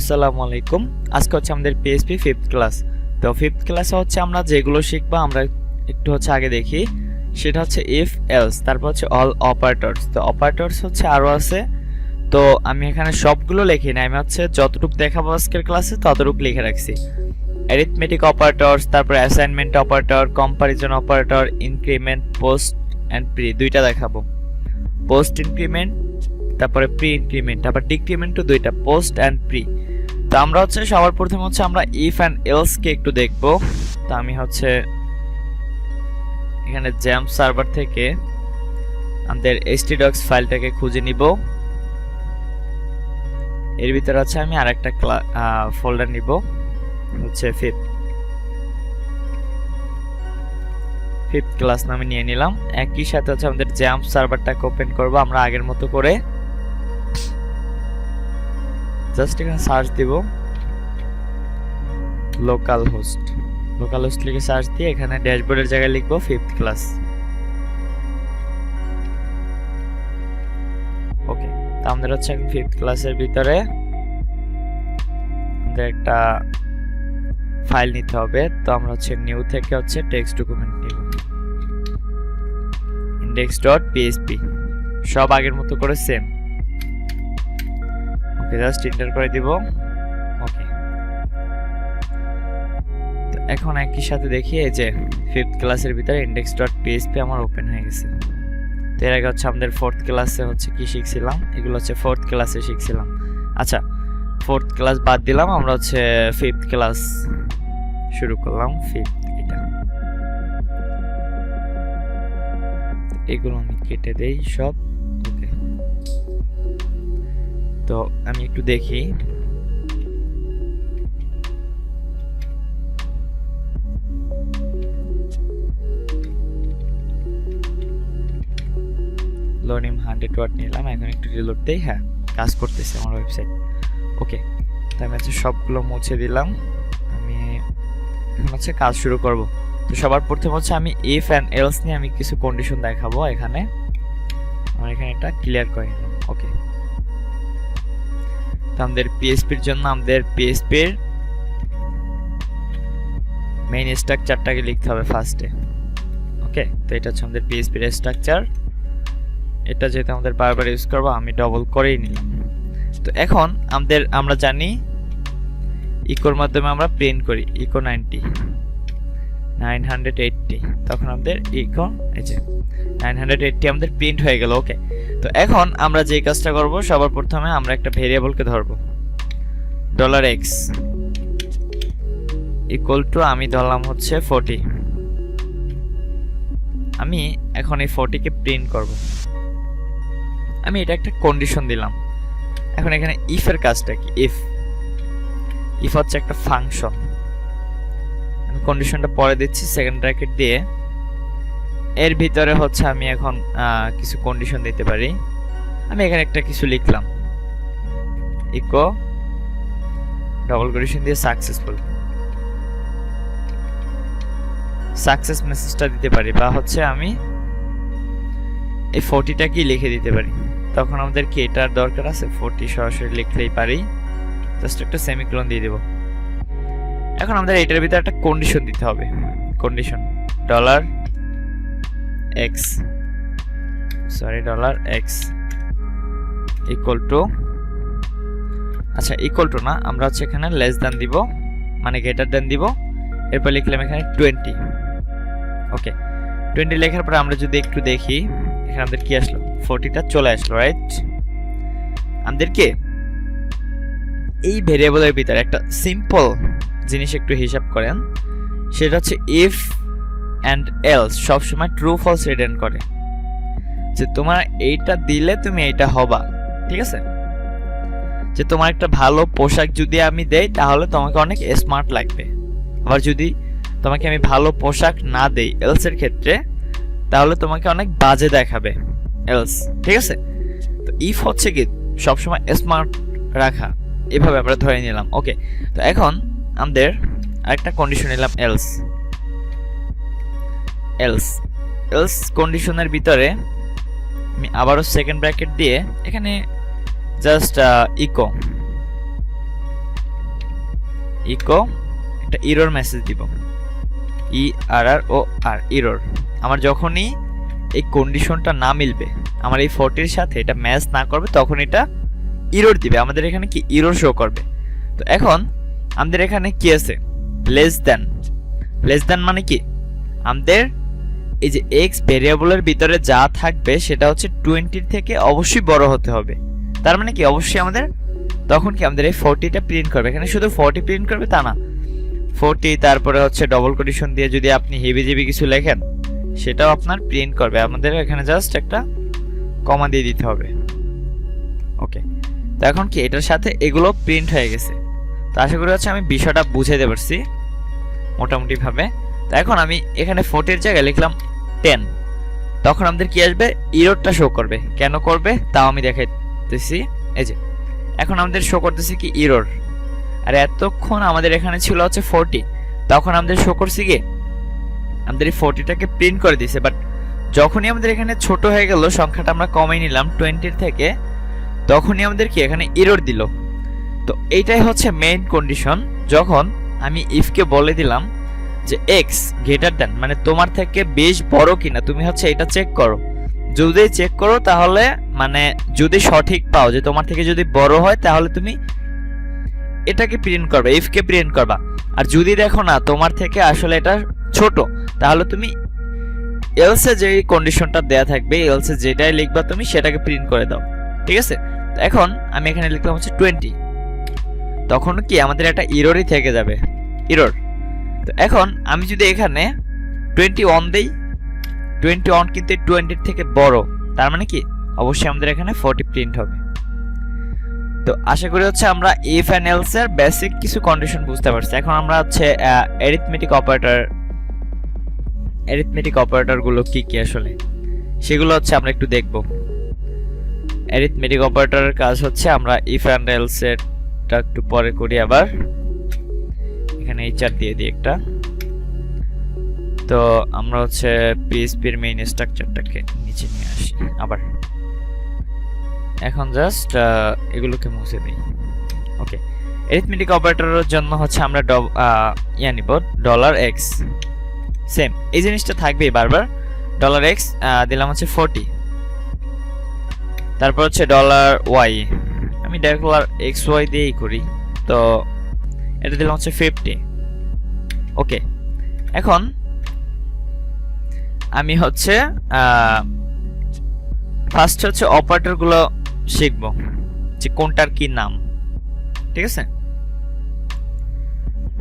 আসসালামু আলাইকুম। আজকে হচ্ছে আমাদের পিএইচপি 5th ক্লাস। তো 5th ক্লাসে হচ্ছে আমরা যেগুলো শিখবো আমরা একটু হচ্ছে আগে দেখি। সেটা হচ্ছে ইফ এলস, তারপর হচ্ছে অল অপারেটরস। তো অপারেটরস হচ্ছে আরো আছে, তো আমি এখানে সবগুলো লিখি না, আমি হচ্ছে যতটুকু দেখাবো আজকের ক্লাসে ততটুকু লিখে রাখছি। অ্যারিথমেটিক অপারেটরস, তারপর assignment operator, comparison operator, increment, post and pre, দুইটা দেখাবো। পোস্ট ইনক্রিমেন্ট, তারপরে প্রি ইনক্রিমেন্ট, তারপর ডিক্রিমেন্ট, দুইটা, পোস্ট এন্ড প্রি। তো আমরা হচ্ছে সবার প্রথমে হচ্ছে আমরা ইফ এন্ড এলস কে একটু দেখবো। তো আমি হচ্ছে এখানে জ্যাম্প সার্ভার থেকে আমাদের htdocs ফাইলটাকে খুঁজে নিব। এর ভিতরে আছে আমি আরেকটা ফোল্ডার নিব, হচ্ছে ফিফথ ক্লাস নামে নিয়ে নিলাম। একই সাথে হচ্ছে আমাদের জ্যাম্প সার্ভারটাকে ওপেন করব আমরা আগের মতো করে। জাস্ট এখানে সার্চ দিব লোকাল হোস্ট লিখে সার্চ দিয়ে এখানে ড্যাশবোর্ডের জায়গায় লিখবো 5th ক্লাস। ওকে, তো আমাদের হচ্ছে এখন 5th ক্লাসের ভিতরে আমাদের একটা ফাইল নিতে হবে। তো আমরা হচ্ছে নিউ থেকে হচ্ছে টেক্সট ডকুমেন্ট নিব, index.php, সব আগের মতো করে সেম। ওকে, জাস্ট এন্টার করে দিব। ওকে, তো এখন একই সাথে দেখি এই যে 5th ক্লাসের ভিতরে index.php আমার ওপেন হয়ে গেছে। তো এর আগে হচ্ছে আমাদের 4th ক্লাসে হচ্ছে কি শিখছিলাম, এগুলো হচ্ছে 4th ক্লাসে শিখছিলাম। আচ্ছা, 4th ক্লাস বাদ দিলাম, আমরা হচ্ছে 5th ক্লাস শুরু করলাম। 5th, এটা এগুলো আমি কেটে দেই সব। ওকে, তো আমি একটু দেখি। লোডিং 100 ওয়াট নিলাম, এখন একটু রিলোড দেই। হ্যাঁ, কাজ করতেছে আমার ওয়েবসাইট। ওকে, তো আমি হচ্ছে সবগুলো মুছে দিলাম। আমি এখন হচ্ছে কাজ শুরু করব। তো সবার প্রথমে হচ্ছে আমি ইফ এন্ড এলস নিয়ে আমি কিছু কন্ডিশন দেখাবো এখানে। আমরা এখানে এটা ক্লিয়ার করে নিলাম। ওকে, তো আমাদের পিএইচপির জন্য আমাদের পিএইচপির মেইন স্ট্রাকচারটাকে লিখতে হবে ফার্স্টে। ওকে, তো এটা হচ্ছে আমাদের পিএইচপির স্ট্রাকচার। এটা যেহেতু আমাদের বারবার ইউজ করবো আমি ডবল করেই নিলাম। তো এখন আমরা জানি ইকোর মাধ্যমে আমরা প্রিন্ট করি ইকো 980, তখন আমাদের ইকো এই যে 980 আমাদের প্রিন্ট হয়ে গেল। ওকে, তো এখন আমরা যে কাজটা করব, সবার প্রথমে আমরা একটা ভেরিয়েবলকে ধরবো, $x ইকুয়াল টু আমি ধরলাম হচ্ছে 40। আমি এখন এই 40 কে প্রিন্ট করব। আমি এটা একটা কন্ডিশন দিলাম। এখন এখানে ইফ এর কাজটা কি, ইফ হচ্ছে একটা ফাংশন। আমি কন্ডিশনটা পরে দিচ্ছি সেকেন্ড ব্র্যাকেট দিয়ে। এর ভিতরে হচ্ছে আমি এখন কিছু কন্ডিশন দিতে পারি। আমি এখানে একটা কিছু লিখলাম, ইকো ডবল কন্ডিশন দিয়ে সাকসেস মেসেজটা দিতে পারি, বা হচ্ছে আমি এই 40টা কি লিখে দিতে পারি। তখন আমাদের কি এটার দরকার আছে, 40 সরাসরি লিখলেই পারি। জাস্ট একটা সেমিকোলন দিয়ে দেব। এখন আমাদের এটার ভিতরে একটা কন্ডিশন দিতে হবে, কন্ডিশন $x ইকুয়াল টু, আচ্ছা ইকুয়াল টু না, আমরা হচ্ছে এখানে লেস দ্যান দিব, মানে গ্রেটার দ্যান দিব। এরপর লিখলাম এখানে 20। ওকে, 20 লেখার পর আমরা যদি একটু দেখি এখানে আমাদের কি আসলো, 40টা চলে আসলো, রাইট। আমাদেরকে এই ভেরিয়েবলের ভিতরে একটা সিম্পল জিনিস একটু হিসাব করেন, সেটা হচ্ছে ইফ এন্ড এলস সবসময় ট্রু ফলস রিটার্ন করে, যে তোমার এইটা দিলে তুমি এইটা হবা, ঠিক আছে। যে তোমার একটা ভালো পোশাক যদি আমি দেই তাহলে তোমাকে অনেক স্মার্ট লাগবে, আবার যদি তোমাকে আমি ভালো পোশাক না দেই এলস এর ক্ষেত্রে তাহলে তোমাকে অনেক বাজে দেখাবে এলস, ঠিক আছে। তো ইফ হচ্ছে কি সবসময় স্মার্ট রাখা, এভাবে আমরা ধরে নিলাম। ওকে, তো এখন আমাদের আরেকটা কন্ডিশন নিলাম এলস কন্ডিশনের ভিতরে আমি আবারও সেকেন্ড ব্র্যাকেট দিয়ে এখানে জাস্ট ইকো ইকো একটা এরর মেসেজ দিব, ERROR এরর। আমার যখনই এই কন্ডিশনটা না মিলবে, আমার এই 40 এর সাথে এটা ম্যাচ না করবে, তখন এটা এরর দিবে, আমাদের এখানে কি এরর শো করবে। তো এখন আমাদের এখানে কি আছে, লেস দ্যান মানে কি, আমাদের এই যে এক্স ভেরিয়েবলের ভিতরে যা থাকবে সেটা হচ্ছে 20 থেকে অবশ্যই বড় হতে হবে। তার মানে কি অবশ্যই আমাদের তখন কি আমাদের এই 40টা প্রিন্ট করবে। এখানে শুধু 40 প্রিন্ট করবে তা না, 40 তারপরে হচ্ছে ডবল কোটেশন দিয়ে যদি আপনি হেভি কিছু লেখেন সেটাও আপনার প্রিন্ট করবে। আমাদের এখানে জাস্ট একটা কমা দিয়ে দিতে হবে। ওকে, তো এখন কি এটার সাথে এগুলো প্রিন্ট হয়ে গেছে। তো আশা করি হচ্ছে আমি বিষয়টা বুঝাইতে পারছি মোটামুটি ভাবে। তো এখন আমি এখানে 40 এর জায়গায় লিখলাম 10, তখন আমাদের কি আসবে, এররটা শো করবে। কেন করবে তাও আমি দেখাইতেছি। এই যে এখন আমাদের শো করতেছে কি এরর, আর এতক্ষণ আমাদের এখানে ছিল হচ্ছে 40, তখন আমাদের শো করছে কি আমাদের এই 40টাকে প্রিন্ট করে দিয়েছে। বাট যখনই আমাদের এখানে ছোট হয়ে গেল, সংখ্যাটা আমরা কমাই নিলাম 20 থেকে, তখনই আমাদের কি এখানে এরর দিল। তো এইটাই হচ্ছে মেইন কন্ডিশন। যখন আমি ইফকে বলে দিলাম যে এক্স গ্রেটার দ্যান মানে তোমার থেকে বেশ বড় কিনা, তুমি হচ্ছে এটা চেক করো। যদি চেক করো তাহলে মানে যদি সঠিক পাও যে তোমার থেকে যদি বড় হয়, তাহলে তুমি এটাকে প্রিন্ট করবে, ইফকে প্রিন্ট করবা। আর যদি দেখো না তোমার থেকে আসলে এটা ছোট, তাহলে তুমি এলসে যে কন্ডিশনটা দেয়া থাকবে, এলসে যেটাই লিখবা তুমি সেটাকে প্রিন্ট করে দাও। ঠিক আছে, তো এখন আমি এখানে লিখলাম হচ্ছে 20, তখন কি আমাদের একটা এররই থেকে যাবে, এরর। তো এখন আমি যদি এখানে 21 দেই, 21 কিন্তু 20 থেকে বড়, তার মানে কি অবশ্যই আমাদের এখানে 40 প্রিন্ট হবে। তো আশা করি হচ্ছে আমরা ইফ এন্ড এলস এর বেসিক কিছু কন্ডিশন বুঝতে পারছি। এখন আমরা হচ্ছে অ্যারিথমেটিক অপারেটর গুলো কি কি আসলে সেগুলো হচ্ছে আমরা একটু দেখব। অ্যারিথমেটিক অপারেটরের কাজ হচ্ছে আমরা ইফ এন্ড এলস এরটা একটু পরে করি। আবার এখানে এইচআর দিয়ে দিই একটা। তো আমরা হচ্ছে পিএইচপির মেইন স্ট্রাকচারটাকে নিচে নিয়ে আসি আবার। এখন জাস্ট এগুলোকে মুছে দিই। ওকে, অ্যারিথমেটিক অপারেটরের জন্য হচ্ছে আমরা নিব $x, সেম এই জিনিসটা থাকবেই বারবার। $x দিলাম হচ্ছে 40, তারপর হচ্ছে $y, আমি $xy দিয়েই করি। তো এটা দিলাম হচ্ছে 50। ওকে, এখন আমি হচ্ছে ফার্স্ট হচ্ছে অপারেটর গুলো শিখবো যে কোনটার কি নাম। ঠিক আছে,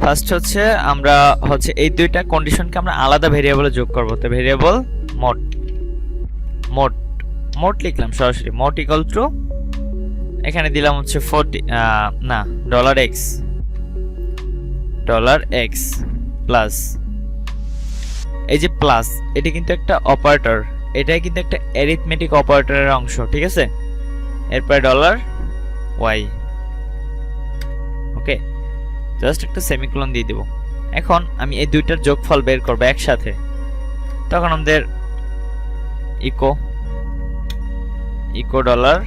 ফার্স্ট হচ্ছে আমরা হচ্ছে এই দুইটা কন্ডিশনকে আমরা আলাদা ভেরিয়েবলে যোগ করব। তো ভেরিয়েবল মোড লিখলাম সরাসরি, মোড ইকুয়াল টু এখানে দিলাম হচ্ছে 40 না $x প্লাস এই যে প্লাস, এটা কিন্তু একটা অপারেটর, এটাই কিন্তু একটা অ্যারিথমেটিক অপারেটরের অংশ। ঠিক আছে, এরপরে $y। ওকে, জাস্ট একটা সেমিকোলন দিয়ে দেব। এখন আমি এই দুইটার যোগফল বের করব একসাথে, তখন আমাদের echo dollar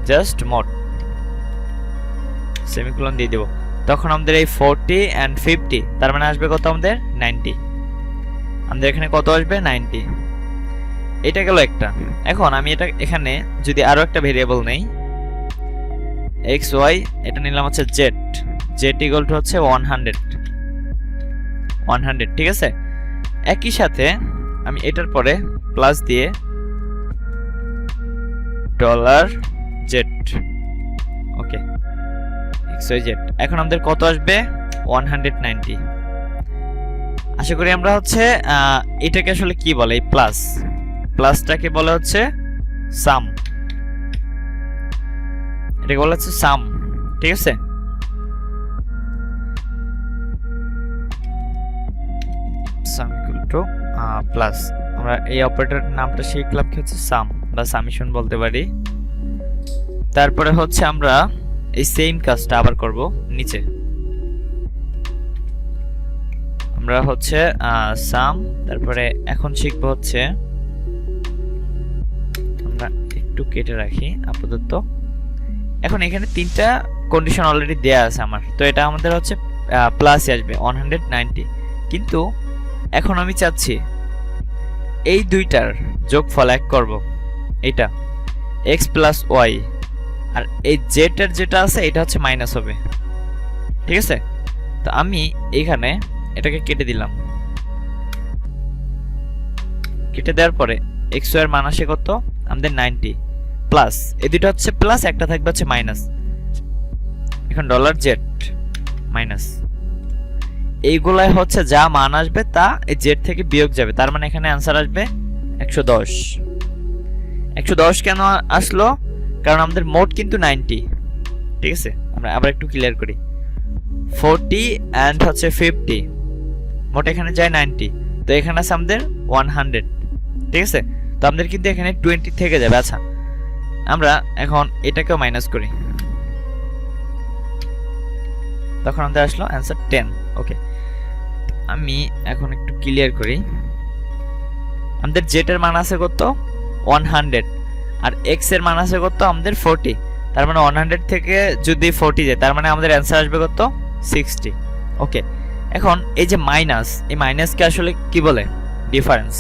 just mode semicolon দিয়ে দেব। তখন আমাদের এই 40 and 50 তার মানে আসবে কত, আমাদের 90। আমাদের এখানে কত আসবে, 90। এটা গেল একটা। এখন আমি এটা এখানে যদি আরো একটা ভেরিয়েবল নেই xy, এটা নিলাম হচ্ছে z ইকুয়াল টু হচ্ছে 100। ঠিক আছে, একই সাথে আমি এটার পরে প্লাস দিয়ে $z। ওকে, xyz এখন আমাদের কত আসবে, 190। আশা করি আমরা হচ্ছে এটাকে আসলে কি বলে, এই প্লাসটাকে বলে হচ্ছে সাম, এটাকে বলা হচ্ছে সাম। ঠিক আছে, সাম ইকুয়াল টু প্লাস, আমরা এই অপারেটরের নামটা শিখলাম কি হচ্ছে সাম বা সামেশন বলতে পারি। তারপরে হচ্ছে আমরা এই সেম কাজটা আবার করব নিচে। আমরা হচ্ছে সাম, তারপরে এখন শিখবো হচ্ছে, আমরা একটু কেটে রাখি আপাতত। এখন এখানে তিনটা কন্ডিশন অলরেডি দেয়া আছে আমার, তো এটা আমাদের হচ্ছে প্লাসই আসবে 190। কিন্তু এখন আমি চাচ্ছি এই দুইটার যোগফল এক করব, এটা x প্লাস ওয়াই, আর এই জেড এর যেটা আছে এটা হচ্ছে মাইনাস হবে, ঠিক আছে। তো আমি এইখানে এটাকে কেটে দিলাম, কেটে দেওয়ার পরে x এর মান আসে কত আমাদের 90 প্লাস, এই দুটো হচ্ছে প্লাস, একটা থাকবে হচ্ছে মাইনাস। এখন ডলার জেড মাইনাস, এইগুলাই হচ্ছে যা মান আসবে তা এই জেড থেকে বিয়োগ যাবে, তার মানে এখানে অ্যান্সার আসবে 110। 110 কেন আসলো? কারণ আমাদের মোট কিন্তু 90, ঠিক আছে। আমরা আবার একটু ক্লিয়ার করি, 40 এন্ড হচ্ছে 50, মোট এখানে যায় 90, তো এখানে আছে আমাদের 100, ঠিক আছে। তো আমাদের কিন্তু এখানে 20 থেকে যাবে। আচ্ছা, আমরা এখন এটাকেও মাইনাস করি, তখন আমাদের আসলো অ্যান্সার 10। ওকে, আমি এখন একটু ক্লিয়ার করি, আমাদের জেড এর মান আছে কত 100, আর এক্স এর মান আছে কত আমাদের 40, তার মানে 100 থেকে যদি 40 যায় তার মানে আমাদের অ্যান্সার আসবে কত 60। ওকে, এখন এই যে মাইনাস, এই মাইনাসকে আসলে কি বলে? ডিফারেন্স।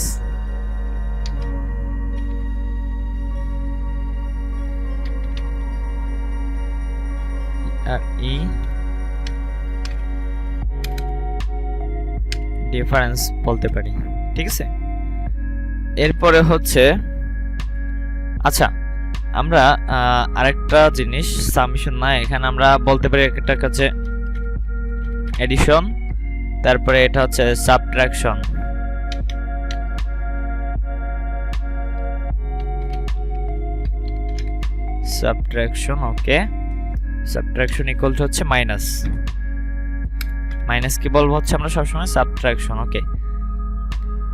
ডিফারেন্স বলতে পারি, ঠিক আছে। এরপরে হচ্ছে আচ্ছা, আমরা আরেকটা জিনিস সামেশন না, এখানে আমরা বলতে পারি একটা কাছে এডিশন, তারপরে এটা হচ্ছে subtraction. Subtraction, okay, subtraction equal to হচ্ছে মাইনাস, মাইনাস কি বলবো হচ্ছে আমরা সবসময় সাবট্রাকশন। ওকে,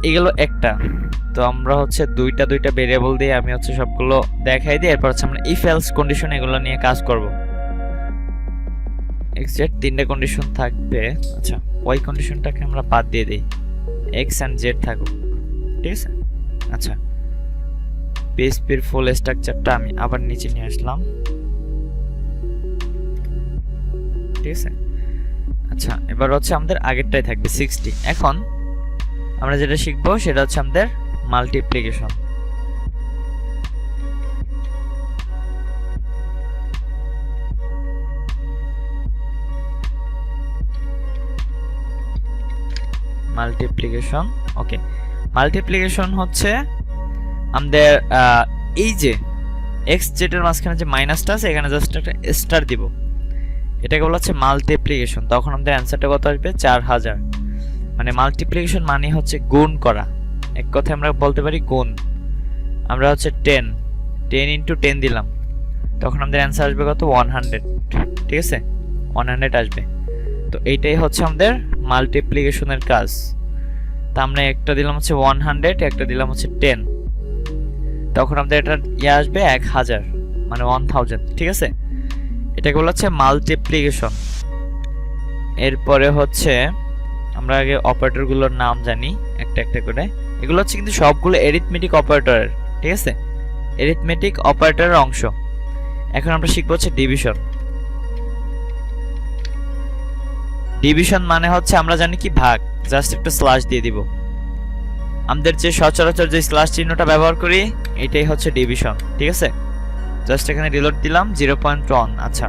এগুলো একটা, তো আমরা হচ্ছে দুইটা ভেরিয়েবল দিয়ে আমি হচ্ছে সবগুলো দেখাই দিই, এরপর হচ্ছে আমরা ইফ এলস কন্ডিশন এগুলো নিয়ে কাজ করব। এক্স জেড তিনটে কন্ডিশন থাকবে। আচ্ছা, ওয়াই কন্ডিশনটাকে আমরা বাদ দিয়ে দিই, এক্স এন্ড জেড থাকুক, ঠিক আছে। আচ্ছা, পিএইচপির ফুল স্ট্রাকচারটা আমি আবার নিচে নিয়ে আসলাম, ঠিক আছে। আচ্ছা, এবার হচ্ছে আমাদের আগেরটাই থাকবে 60। এখন আমরা যেটা শিখবো সেটা হচ্ছে আমাদের মাল্টিপ্লিকেশন। মাল্টিপ্লিকেশন, ওকে, মাল্টিপ্লিকেশন হচ্ছে আমাদের এই যে এক্স জেড এর মাঝখানে যে মাইনাসটা আছে এখানে জাস্ট একটা স্টার দিব, এটাকে বলা হচ্ছে মাল্টিপ্লিকেশন। তখন আমাদের অ্যান্সারটা কত আসবে 4000। মানে মাল্টিপ্লিকেশন মানে হচ্ছে গুণ করা, এক কথায় আমরা বলতে পারি গুণ। আমরা হচ্ছে 10 ইন্টু 10 দিলাম, তখন আমাদের অ্যান্সার আসবে কত 100, ঠিক আছে, 100 আসবে। তো এইটাই হচ্ছে আমাদের মাল্টিপ্লিকেশনের কাজ। তা আমরা একটা দিলাম হচ্ছে 100, একটা দিলাম হচ্ছে 10, তখন আমাদের এটা ইয়ে আসবে 1000, মানে 1000, ঠিক আছে। এটাকে বলা হচ্ছে মাল্টিপ্লিকেশন। এরপরে হচ্ছে আমরা আগে অপারেটরগুলোর নাম জানি একটা একটা করে, এগুলো হচ্ছে কিন্তু সবগুলো এরিথমেটিক অপারেটরের, ঠিক আছে, এরিথমেটিক অপারেটরের অংশ। এখন আমরা শিখবো হচ্ছে ডিভিশন। ডিভিশন মানে হচ্ছে আমরা জানি কি ভাগ, জাস্ট একটা স্ল্যাশ দিয়ে দিব। আমাদের যে সচরাচর যে স্ল্যাশ চিহ্নটা ব্যবহার করি এটাই হচ্ছে ডিভিশন, ঠিক আছে। জাস্ট এখানে রিলোড দিলাম 0.1। আচ্ছা,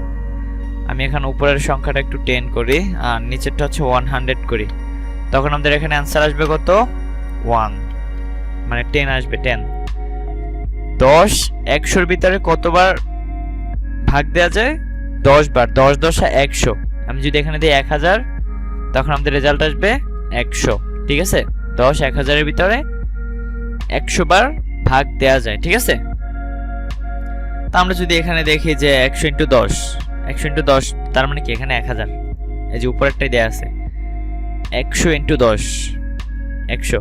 আমি এখানে উপরের সংখ্যাটা একটু 10 করি আর নিচেরটা হচ্ছে 100 করি, তখন আমাদের এখানে অ্যান্সার আসবে কত 1, মানে 10 আসবে 10। 10 100 এর ভিতরে কতবার ভাগ দেওয়া যায়? 10 বার। 10 10 100। আমি যদি এখানে দিই 1000, তখন আমাদের রেজাল্ট আসবে 100, ঠিক আছে। 10 1000 এর ভিতরে 100 বার ভাগ দেওয়া যায়, ঠিক আছে। তা আমরা যদি এখানে দেখি যে 100 × 10, 100 × 10 তার মানে কি এখানে 1000, এই যে উপরেরটাই দেয়া আছে 100 × 10 100,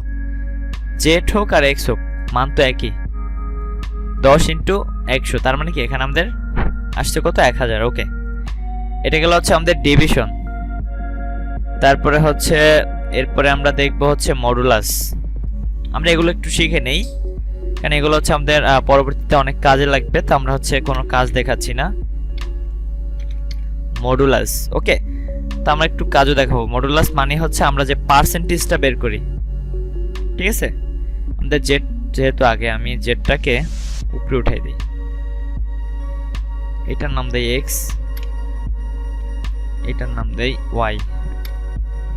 জেড হোক আর এক্স হোক মান তো একই। 10 × 100 তার মানে কি এখানে আমাদের আসছে কত 1000। ওকে, এটা গেল হচ্ছে আমাদের ডিভিশন। তারপরে হচ্ছে এরপরে আমরা দেখব হচ্ছে মডুলাস। আমরা এগুলো একটু শিখে নেই, কারণ এগুলো হচ্ছে আমাদের পরবর্তীতে অনেক কাজে লাগবে, তো আমরা হচ্ছে কোনো কাজ দেখাচ্ছি না। মডুলাস। ওকে, তো আমরা একটু কাজও দেখাবো। মডুলাস মানে হচ্ছে আমরা যে পার্সেন্টেজটা বের করি, ঠিক আছে। আমাদের জেড যেহেতু আগে, আমি জেডটাকে উপরে উঠাই দিই, এটার নাম দেই এক্স, এটার নাম দেই ওয়াই,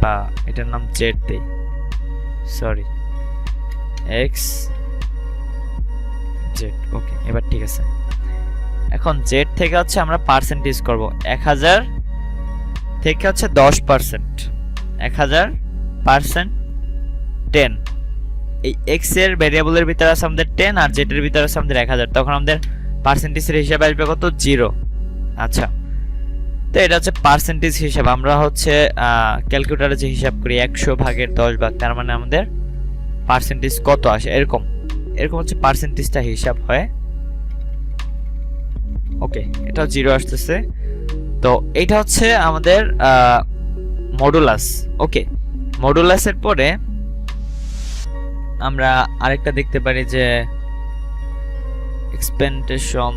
বা এটার নাম জেড দেই, সরি এক্স জেড। ওকে, এবার ঠিক আছে। এখন জেড থেকে হচ্ছে আমরা পার্সেন্টেজ করব। 1000 থেকে হচ্ছে 10%, 1000% 10। এই এক্স এর ভেরিয়েবলের ভিতরে আছে আমাদের 10 আর জেড এর ভিতরে আছে আমাদের 1000, তখন আমাদের পার্সেন্টেজের হিসাবে আসবে কত? 0। আচ্ছা, তো এটা হচ্ছে পার্সেন্টেজ হিসাব। আমরা হচ্ছে ক্যালকুলেটরে যে হিসাব করি 100 ভাগের 10 ভাগ, তার মানে আমাদের পার্সেন্টেজ কত আসে, এরকম হচ্ছে পার্সেন্টেজটা হিসাব হয়। ওকে, এটা 0 আসতেছে। তো এটা হচ্ছে আমাদের মডুলাস। ওকে, মডুলাসের পরে আমরা আরেকটা দেখতে পারি যে এক্সপেন্টেশন।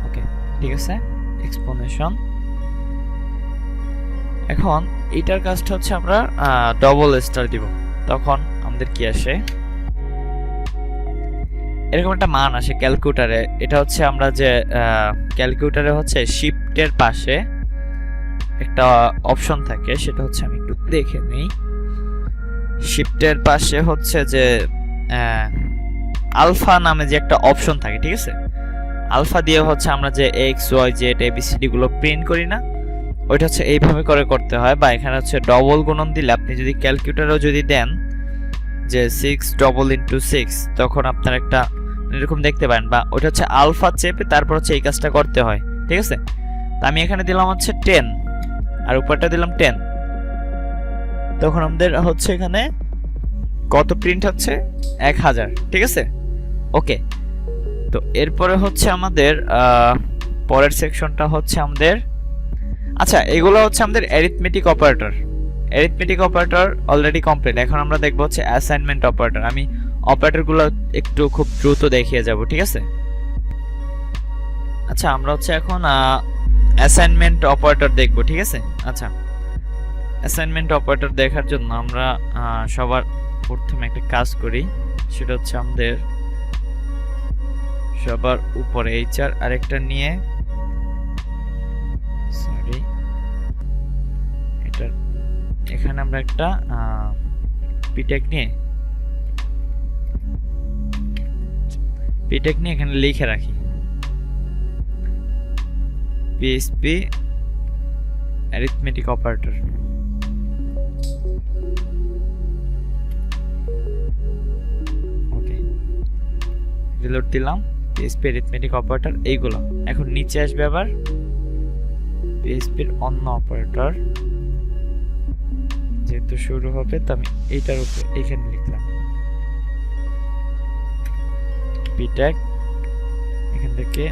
ওকে, ঠিক আছে, এক্সপোনেশন। এখন এইটার কাজটা হচ্ছে আমরা ডবল স্টার দিব, তখন আমাদের কি আসে, এরকম একটা মান আসে ক্যালকুলেটরে। এটা হচ্ছে আমরা যে ক্যালকুলেটরে হচ্ছে শিফটের পাশে একটা অপশন থাকে, সেটা হচ্ছে আমি একটু দেখে নিই। শিফটের পাশে হচ্ছে যে আলফা নামে যে একটা অপশন থাকে, ঠিক আছে। আলফা দিয়ে হচ্ছে আমরা যে এক্স ওয়াই জেড এবিসিডি গুলো প্রিন্ট করি না, ওইটা হচ্ছে এইভাবে করে করতে হয়। বা এখানে হচ্ছে ডবল গুণন দিলে, আপনি যদি ক্যালকুলেটরেও যদি দেন যে 6 ডবল ইন্টু 6, তখন আপনার একটা এরকম দেখতে পারেন। বা ওইটা হচ্ছে আলফা চেপে তারপর হচ্ছে এই কাজটা করতে হয়, ঠিক আছে। তো আমি এখানে দিলাম হচ্ছে 10 আর উপরটা দিলাম 10, তখন আমাদের হচ্ছে এখানে কত প্রিন্ট হচ্ছে? 1000, ঠিক আছে। ওকে, তো এরপরে হচ্ছে আমাদের পরের সেকশনটা হচ্ছে আমাদের, আচ্ছা এগুলো হচ্ছে আমাদের arithmetic operator. Arithmetic operator already complete. এখন আমরা দেখবো হচ্ছে অ্যাসাইনমেন্ট অপারেটর। আমি অপারেটরগুলো একটু খুব দ্রুত দেখিয়ে যাব, ঠিক আছে। আচ্ছা, আমরা হচ্ছে এখন অ্যাসাইনমেন্ট অপারেটর দেখব, ঠিক আছে। আচ্ছা, অ্যাসাইনমেন্ট অপারেটর দেখার জন্য আমরা সবার প্রথমে একটা কাজ করি, সেটা হচ্ছে আমাদের সবার উপরে এইচআর আরেকটা নিয়ে, সরি এটা, এখানে আমরা একটা পিটেক নিয়ে এখানে লিখে রাখি পিএসপি অ্যারিথমেটিক অপারেটর। ওকে, রিলোড দিলাম, পিএসপি অ্যারিথমেটিক অপারেটর এইগুলো। এখন নিচে আসবে আবার পিএসপির অন্য অপারেটর, যেহেতু শুরু হবে তো আমি এইটার উপরে এখানে লিখলাম পিটেক। এখান থেকে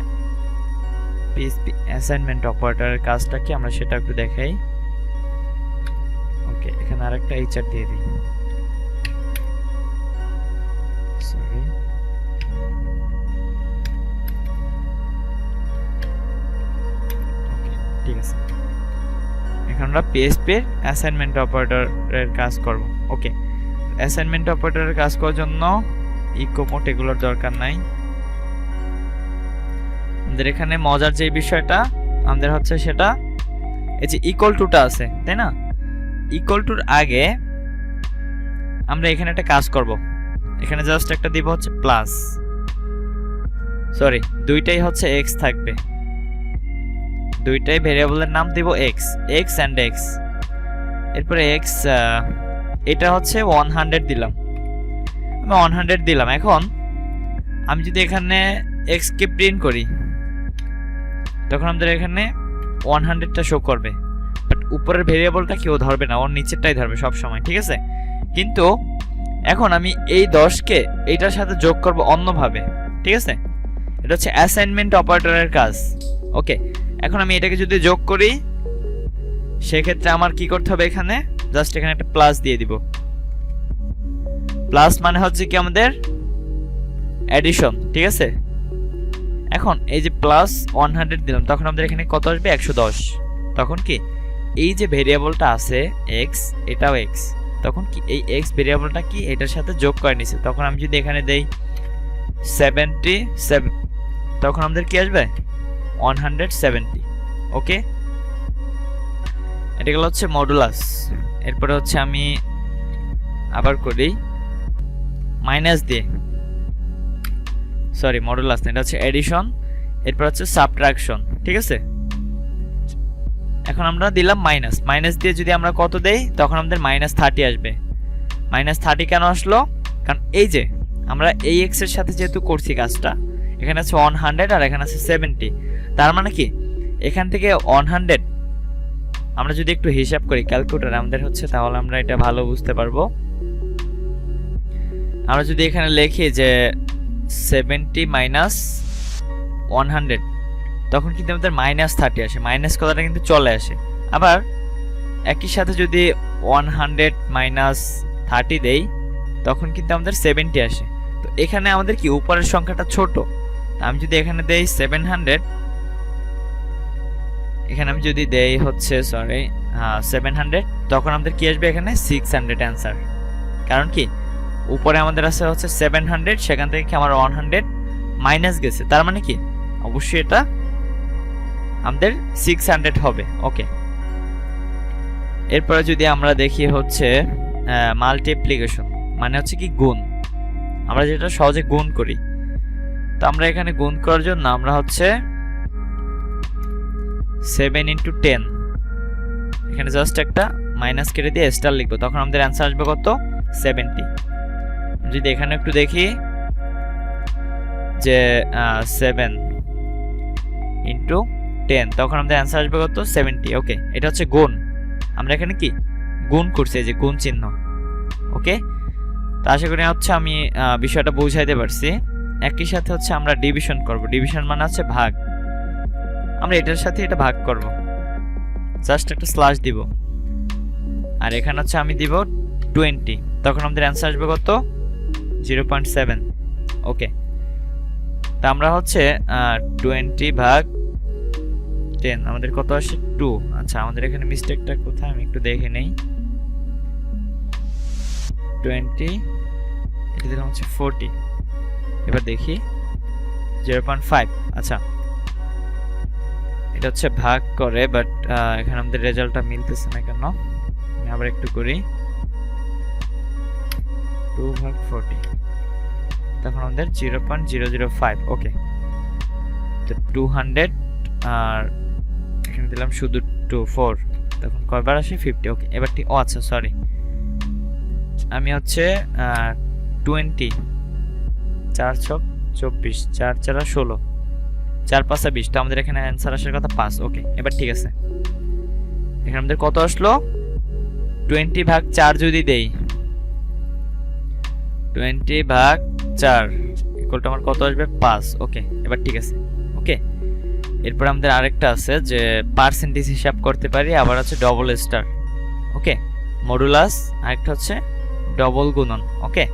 পিএসপি অ্যাসাইনমেন্ট অপারেটরের কাজটা কি আমরা সেটা একটু দেখাই। ওকে, এখানে আরেকটা এইচআর দিয়ে দিই, সরি। ওকে, ঠিক আছে। এখন আমরা পিএসপি এর অ্যাসাইনমেন্ট অপারেটরের কাজ করব। ওকে, অ্যাসাইনমেন্ট অপারেটরের কাজ করার জন্য ইকো মোড এগুলোর দরকার নাই। আমাদের এখানে মজার যে বিষয়টা আমাদের হচ্ছে সেটা এই যে ইকুয়াল টুটা আছে, তাই না। ইকুয়াল টুর আগে আমরা এখানে একটা কাজ করব। এখানে জাস্ট একটা দিব হচ্ছে প্লাস, সরি দুইটাই হচ্ছে এক্স থাকবে, দুইটাই ভেরিয়েবলের নাম দিব এক্স, এক্স এন্ড এক্স। এরপরে এক্স, এটা হচ্ছে 100 দিলাম, আমি 100 দিলাম। এখন আমি যদি এখানে এক্স কে প্রিন্ট করি, তখন আমাদের এখানে 100টা শো করবে, বাট উপরের ভেরিয়েবলটা কেউ ধরবে না, ওর নিচেরটাই ধরবে সব সময়, ঠিক আছে। কিন্তু এখন আমি এই 10 কে এইটার সাথে যোগ করব অন্যভাবে, ঠিক আছে? এটা হচ্ছে অ্যাসাইনমেন্ট অপারেটরের কাজ। ওকে, এখন আমি এটাকে যদি যোগ করি সেক্ষেত্রে আমার কি করতে হবে, এখানে জাস্ট এখানে একটা প্লাস দিয়ে দিব। প্লাস মানে হচ্ছে কি আমাদের অ্যাডিশন, ঠিক আছে? এখন এই যে প্লাস 100 দিলাম, তখন আমাদের এখানে কত আসবে, 110। তখন কি এই যে ভেরিয়েবলটা আছে x, এটাও x, তখন কি এই x ভেরিয়েবলটা কি এটার সাথে যোগ করে নিছে। তখন আমি যদি এখানে দেই 77, তখন আমাদের কি আসবে 170। ওকে, এটা গেল হচ্ছে মডুলাস। এরপরে হচ্ছে আমি আবার করি মাইনাস দিয়ে, সরি মডুলাস না, এটা হচ্ছে এডিশন। এরপর হচ্ছে সাবট্রাকশন, ঠিক আছে? এখন আমরা দিলাম মাইনাস, মাইনাস দিয়ে যদি আমরা কত দেই তখন আমাদের -30 আসবে। -30 কেন আসলো, কারণ এই যে আমরা এই x এর সাথে যেহেতু করছি কাজটা, এখানে আছে 100 আর এখানে আছে 70, তার মানে কি এখান থেকে 100 আমরা যদি একটু হিসাব করি ক্যালকুলেটর আমাদের হচ্ছে, তাহলে আমরা এটা ভালো বুঝতে পারবো। আমরা যদি এখানে লিখি যে 70 মাইনাস 100, তখন কিন্তু আমাদের -30 আসে, মাইনাস কথাটা কিন্তু চলে আসে। আবার একই সাথে যদি 100 মাইনাস 30 দেই তখন কিন্তু আমাদের 70 আসে। তো এখানে আমাদের কি উপরের সংখ্যাটা ছোট, আমি যদি এখানে দেই 700, এখানে আমি যদি দেই হচ্ছে 700, তখন আমাদের কি আসবে এখানে 600 অ্যান্সার। কারণ কি উপরে আমাদের আছে হচ্ছে 700, সেখান থেকে কি আমার 100 মাইনাস গেছে, তার মানে কি অবশ্যই এটা আমাদের 600 হবে। ওকে, এরপরে যদি আমরা দেখি হচ্ছে মাল্টিপ্লিকেশন, মানে হচ্ছে কি গুণ, আমরা যেটা সহজে গুণ করি। তো আমরা এখানে গুণ করার জন্য আমরা হচ্ছে 7 × 10, এখানে জাস্ট একটা মাইনাস কেটে দিয়ে স্টার লিখবো, তখন আমাদের অ্যান্সার আসবে কত, 70। যদি এখানে একটু দেখি যে 7 × 10, তখন আমাদের অ্যান্সার আসবে কত, 70। ওকে, এটা হচ্ছে গুণ, আমরা এখানে কি গুণ করছি, এই যে গুণ চিহ্ন। ওকে, তো আশা করি হচ্ছে আমি বিষয়টা বুঝাইতে পারছি। একই সাথে হচ্ছে আমরা ডিভিশন করব, ডিভিশন মানে হচ্ছে ভাগ। আমরা এটার সাথে এটা ভাগ করব, জাস্ট একটা স্ল্যাশ দিব, আর এখানে হচ্ছে আমি দিব 20, তখন আমাদের অ্যান্সার আসবে কত, 0.7। ওকে, তা আমরা হচ্ছে 20/10 আমাদের কত আসে, 2। আচ্ছা, আমাদের এখানে মিস্টেকটা কোথায় আমি একটু দেখে নেই। 20, এটা দিলাম হচ্ছে 40, এবার দেখি 0.5। আচ্ছা, এটা হচ্ছে ভাগ করে, বাট এখানে আমাদের রেজাল্টটা মিলতেছে না কেন, আমি আবার একটু করি 2/40, তখন আমাদের 0.005। ওকে, তো 200 আর এখানে দিলাম শুধু 4, তখন কয়বার আসে, 50। ওকে, এবার ঠিক, ও আচ্ছা সরি, আমি হচ্ছে 20, 4 6 24, 4 4 16, 4 5 20, তো আমাদের এখানে অ্যান্সার আসার কথা 5। ওকে, এবার ঠিক আছে, এখানে আমাদের কত আসলো, 20/4 যদি দেই, 20/4 ইকুয়াল টু আমার কত আসবে, 5। ওকে, এবার ঠিক আছে। ওকে, এরপর আমাদের আরেকটা আছে যে পার্সেন্টেজ হিসাব করতে পারি, আবার হচ্ছে ডবল স্টার। ওকে, মডুলাস, আরেকটা হচ্ছে ডবল গুণন। ওকে,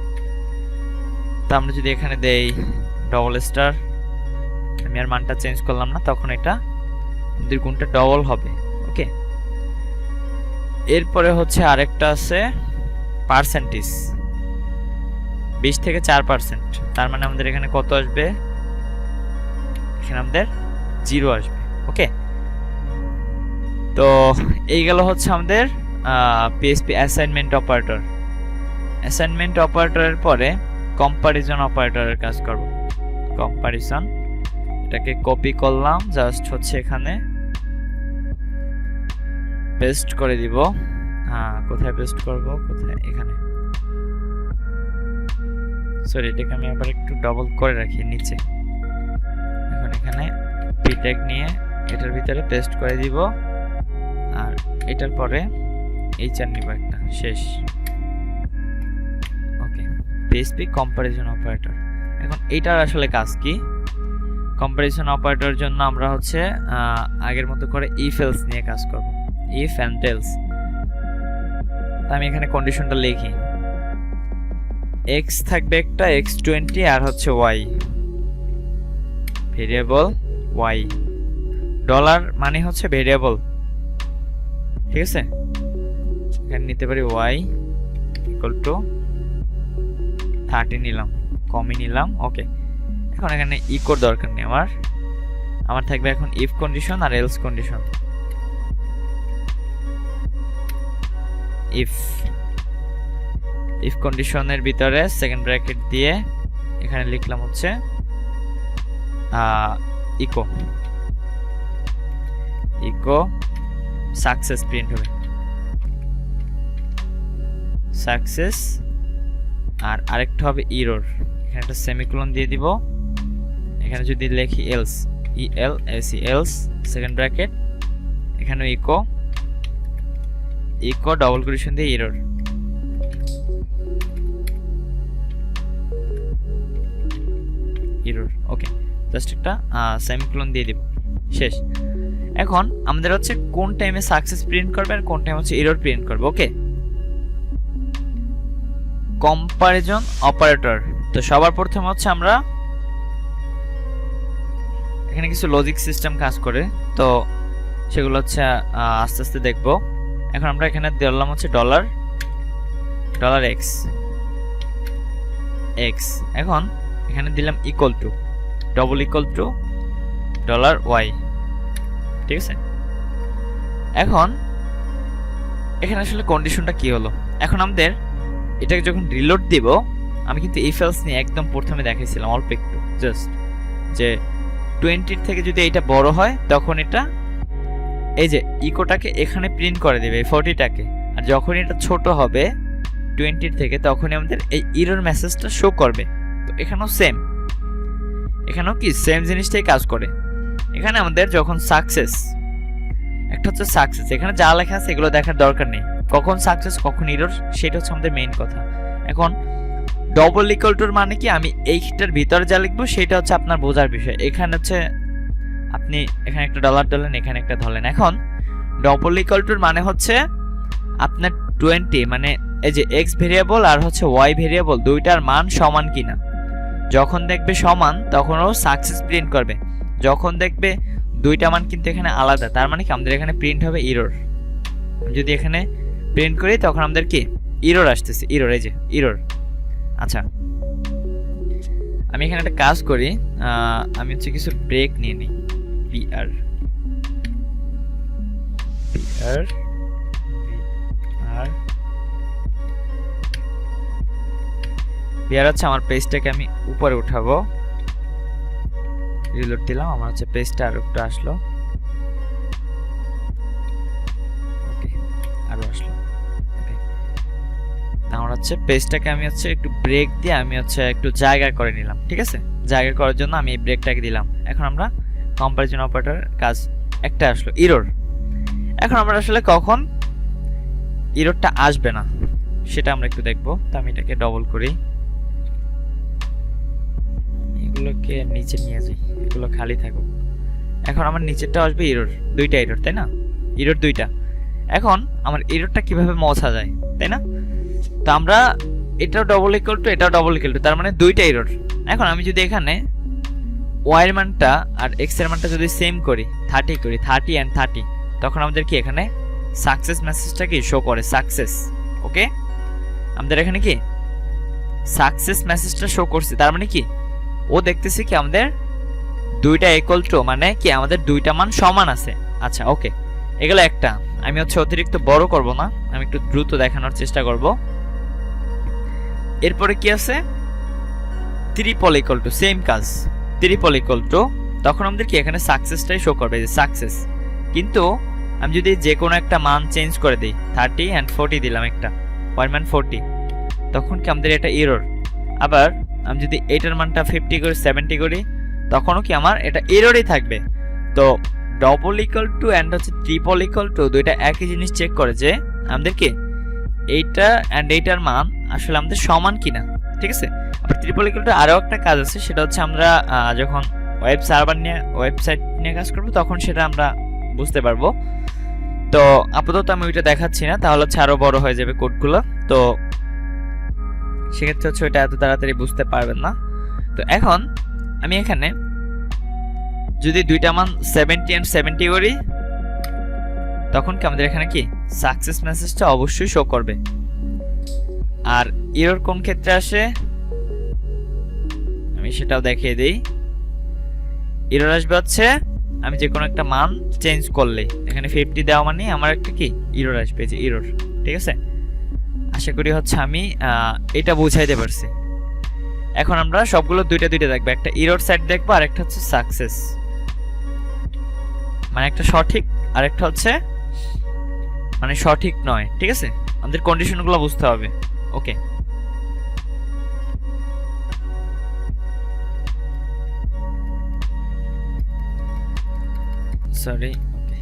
তো আমরা যদি এখানে দেই ডবল স্টার, আমি আর মানটা চেঞ্জ করলাম না, তখন এটা আমাদের গুণটা ডবল হবে। ওকে, এরপরে হচ্ছে আরেকটা আছে পার্সেন্টেজ, 20 থেকে 4%, তার মানে আমাদের এখানে কত আসবে, এখানে আমাদের 0 আসবে। ওকে, তো এই গেল হচ্ছে আমাদের পিএইচপি অ্যাসাইনমেন্ট অপারেটর। অ্যাসাইনমেন্ট অপারেটরের পরে কম্পারিজন অপারেটরের কাজ করব। কম্পারিজন, এটাকে কপি করলাম, জাস্ট হচ্ছে এখানে পেস্ট করে দিব। কোথায় পেস্ট করব, কোথায়, এখানে, সরি এটাকে আমি আবার একটু ডবল করে রাখি নিচে। এখন এখানে পি ট্যাগ নিয়ে এটার ভিতরে পেস্ট করে দিব, আর এটার পরে এইচআর নিব একটা, শেষ। ওকে, পিএসপি কম্পারিজন অপারেটর। এখন এটার আসলে কাজ কি? কম্পারিজন অপারেটরের জন্য আমরা হচ্ছে আগের মতো করে ইফ এলস নিয়ে কাজ করব, ইফ অ্যান্ড এলস। তো আমি এখানে কন্ডিশনটা লিখি, এক্স থাকবে একটা x20 আর হচ্ছে ওয়াই, ভেরিয়েবল ওয়াই, ডলার মানে হচ্ছে ভেরিয়েবল, ঠিক আছে? এখানে নিতে পারি ওয়াই ইকুয়াল টু 30 নিলাম, কমই নিলাম, ওকে। এখন এখানে ইকোর দরকার নেই আমার থাকবে এখন ইফ কন্ডিশন আর এলস কন্ডিশন। ইফ কন্ডিশনের ভিতরে সেকেন্ড ব্র্যাকেট দিয়ে এখানে লিখলাম হচ্ছে ইকো সাকসেস প্রিন্ট হবে, সাকসেস। আর আরেকটা হবে এরর, এখানে একটা সেমিকোলন দিয়ে দিব। এখানে যদি লিখি এলস, এলস সেকেন্ড ব্র্যাকেট, এখানে ইকো ডবল কোটেশন দিয়ে এরর, ওকে। জাস্ট একটা সেমিকোলন দিয়ে দিব, শেষ। এখন আমাদের হচ্ছে কোন টাইমে সাকসেস প্রিন্ট করবে আর কোন টাইমে হচ্ছে এরর প্রিন্ট করবে, ওকে। কম্পারিজন অপারেটর, তো সবার প্রথমে হচ্ছে আমরা এখানে কিছু লজিক সিস্টেম কাজ করে, তো সেগুলো হচ্ছে আস্তে আস্তে দেখব। এখন আমরা এখানে দিলাম হচ্ছে ডলার এক্স, এখন এখানে দিলাম ইকুয়াল টু ডলার ওয়াই, ঠিক আছে? এখন এখানে আসলে কন্ডিশনটা কি হলো, এখন আমাদের এটাকে যখন রিলোড দিব, আমি কিন্তু ইফ এলস নিয়ে একদম প্রথমে দেখাইছিলাম অল্প একটু, জাস্ট যে 20 থেকে যদি এটা বড় হয় তখন এটা এই যে ইকোটাকে এখানে প্রিন্ট করে দেবে 40টাকে, আর যখন এটা ছোট হবে 20 থেকে তখনই আমাদের এই এরর মেসেজটা শো করবে। তো এখানেও সেম, এখানেও কি সেম জিনিসটাই কাজ করে। এখানে আমাদের যখন সাকসেস, একটা হচ্ছে সাকসেস, এখানে যা লেখা আছে এগুলো দেখার দরকার নেই, কখন সাকসেস কখন এরর সেটা হচ্ছে আমাদের মেইন কথা। এখন ডবল ইকুয়াল টুর মানে কি, আমি এইটার ভিতরে যা লিখবো সেটা হচ্ছে আপনার বোঝার বিষয়। এখানে হচ্ছে আপনি এখানে একটা ডলার ধরলেন, এখানে একটা ধরলেন। এখন ডবল ইকুয়াল টুর মানে হচ্ছে আপনার 20 মানে এই যে এক্স ভেরিয়েবল আর হচ্ছে ওয়াই ভেরিয়েবল দুইটার মান সমান কিনা। যখন দেখবে সমান তখন ও সাকসেস প্রিন্ট করবে, যখন দেখবে দুইটা মান কিন্তু এখানে আলাদা, তার মানে কি আমাদের এখানে প্রিন্ট হবে এরর। যদি এখানে প্রিন্ট করি তখন আমাদের কি এরর আসতেছে, এরর, এই যে এরর। আচ্ছা, আমি এখানে একটা কাজ করি, আমি হচ্ছে কিছু ব্রেক নিয়ে নিই, বিআর হচ্ছে আমার পেজটাকে আমি উপরে উঠাবো, রিলোড দিলাম, আমার হচ্ছে পেজটা আর একটু আসলো, ওকে, আরো আসলো, ওকে। আমার হচ্ছে পেজটাকে আমি হচ্ছে একটু ব্রেক দিয়ে আমি হচ্ছে একটু জায়গা করে নিলাম, ঠিক আছে? জায়গা করার জন্য আমি এই ব্রেকটাকে দিলাম। এখন আমরা কম্পারিজন অপারেটর কাজ একটা আসলো এরর। এখন আমরা আসলে কখন এররটা আসবে না সেটা আমরা একটু দেখবো। তো আমি এটাকে ডবল করি, এগুলোকে নিচে নিয়ে যাই, এগুলো খালি থাকুক। এখন আমার নিচেরটা আসবে এরর, দুইটা এরর, তাই না? এরর দুইটা। এখন আমার এররটা কিভাবে মোছা যায়, তাই না? তো আমরা এটাও ডবল ইকুয়াল টু, এটাও ডবল ইকুয়াল টু, তার মানে দুইটা এরর। এখন আমি যদি এখানে ওয়াই এর মানটা আর এক্স এর মানটা যদি সেম করি, 30 করি, 30 এন্ড 30, তখন আমাদের কি এখানে সাকসেস মেসেজটা কি শো করে, সাকসেস, ওকে। আমাদের এখানে কি সাকসেস মেসেজটা শো করছে, তার মানে কি ও দেখতেছে কি আমাদের দুইটা ইকুয়াল টু, মানে কি আমাদের দুইটা মান সমান আছে। আচ্ছা, ওকে, এগুলো একটা। আমি হচ্ছে অতিরিক্ত বড় করব না, আমি একটু দ্রুত দেখানোর চেষ্টা করব। এরপরে কি আছে, ট্রিপল ইকুয়াল টু, সেম কাজ, ট্রিপল ইকুয়াল টু, তখন আমাদের কি এখানে সাকসেসটাই শো করবে, যে সাকসেস। কিন্তু আমি যদি যে কোনো একটা মান চেঞ্জ করে দিই, 30 এন্ড 40 দিলাম, একটা ওয়াই মান 40, তখন কি আমাদের এটা এরর। আবার আমি যদি এটার মানটা 50 করি, 70 করি, তখনও কি আমার এটা এররই থাকবে। তো ডবল ইকুয়াল টু এন্ড হচ্ছে ট্রিপল ইকুয়াল টু দুইটা একই জিনিস চেক করে যে আমাদের কি এইটা এন্ড এইটার মান আসলে আমাদের সমান কিনা, ঠিক আছে। আবার ট্রিপল ইকুয়াল টু আরও একটা কাজ আছে, সেটা হচ্ছে আমরা যখন ওয়েব সার্ভার নিয়ে ওয়েবসাইট নিয়ে কাজ করবো তখন সেটা আমরা বুঝতে পারবো। তো আপাতত আমি ওইটা দেখাচ্ছি না, তাহলে হচ্ছে আরও বড় হয়ে যাবে কোডগুলো, তো সেক্ষেত্রে হচ্ছে ওইটা এত তাড়াতাড়ি বুঝতে পারবেন না। তো এখন আমি এখানে যদি দুইটা মান 70 and 70 করি, তখন কি আমাদের এখানে কি সাকসেস মেসেজটা অবশ্যই শো করবে। আর এরর কোন ক্ষেত্রে আসে আমি সেটাও দেখিয়ে দিই। এরর আসবে হচ্ছে আমি যে কোনো একটা মান চেঞ্জ করলে, এখানে 50 দেওয়া মানে আমার একটা কি এরর আসবে, যে এরর। ঠিক আছে, আশা করি হচ্ছে আমি এটা বুঝাইতে পারছি। এখন আমরা সবগুলো দুইটা দুইটা দেখবো, একটা এরর সেট দেখবো আর একটা হচ্ছে সাকসেস, মানে একটা সঠিক আর একটা হচ্ছে মানে সঠিক নয়। ঠিক আছে, আমাদের কন্ডিশনগুলো বুঝতে হবে। ওকে, সরি, ওকে,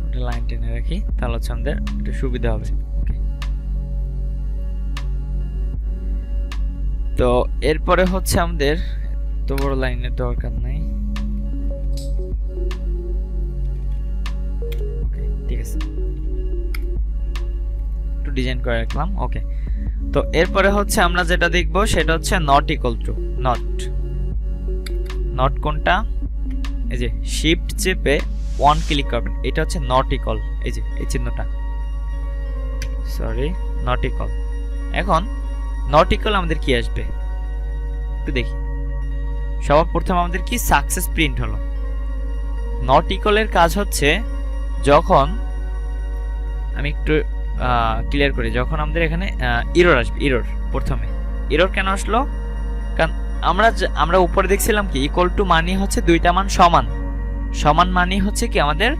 ওটা লাইন টেনে রাখি, তাহলে হচ্ছে আমাদের একটু সুবিধা হবে। ওকে, তো এরপরে হচ্ছে আমাদের এত বড় লাইনের দরকার নাই। ওকে, ঠিক আছে, একটু ডিজাইন করে রাখলাম। ওকে, তো এরপরে হচ্ছে আমরা যেটা দেখবো সেটা হচ্ছে নট ইকুয়াল টু। নট কোনটা, এই যে শিফট চেপে 1 ক্লিক করবেন, এটা হচ্ছে নট ইকুয়াল, এই যে এই চিহ্নটা, সরি, নট ইকুয়াল। এখন নট ইকুয়াল আমাদের কি আসবে একটু দেখি। সবার প্রথমে আমাদের কি সাকসেস প্রিন্ট হলো। নট ইকুয়ালের কাজ হচ্ছে যখন আমি একটু ক্লিয়ার করি, যখন আমাদের এখানে এরর আসবে। এরর প্রথমে এরর কেন আসলো, কারণ আমরা উপরে দেখছিলাম কি ইকুয়াল টু মানে হচ্ছে দুইটা মান সমান, সমান মানে হচ্ছে কি আমাদের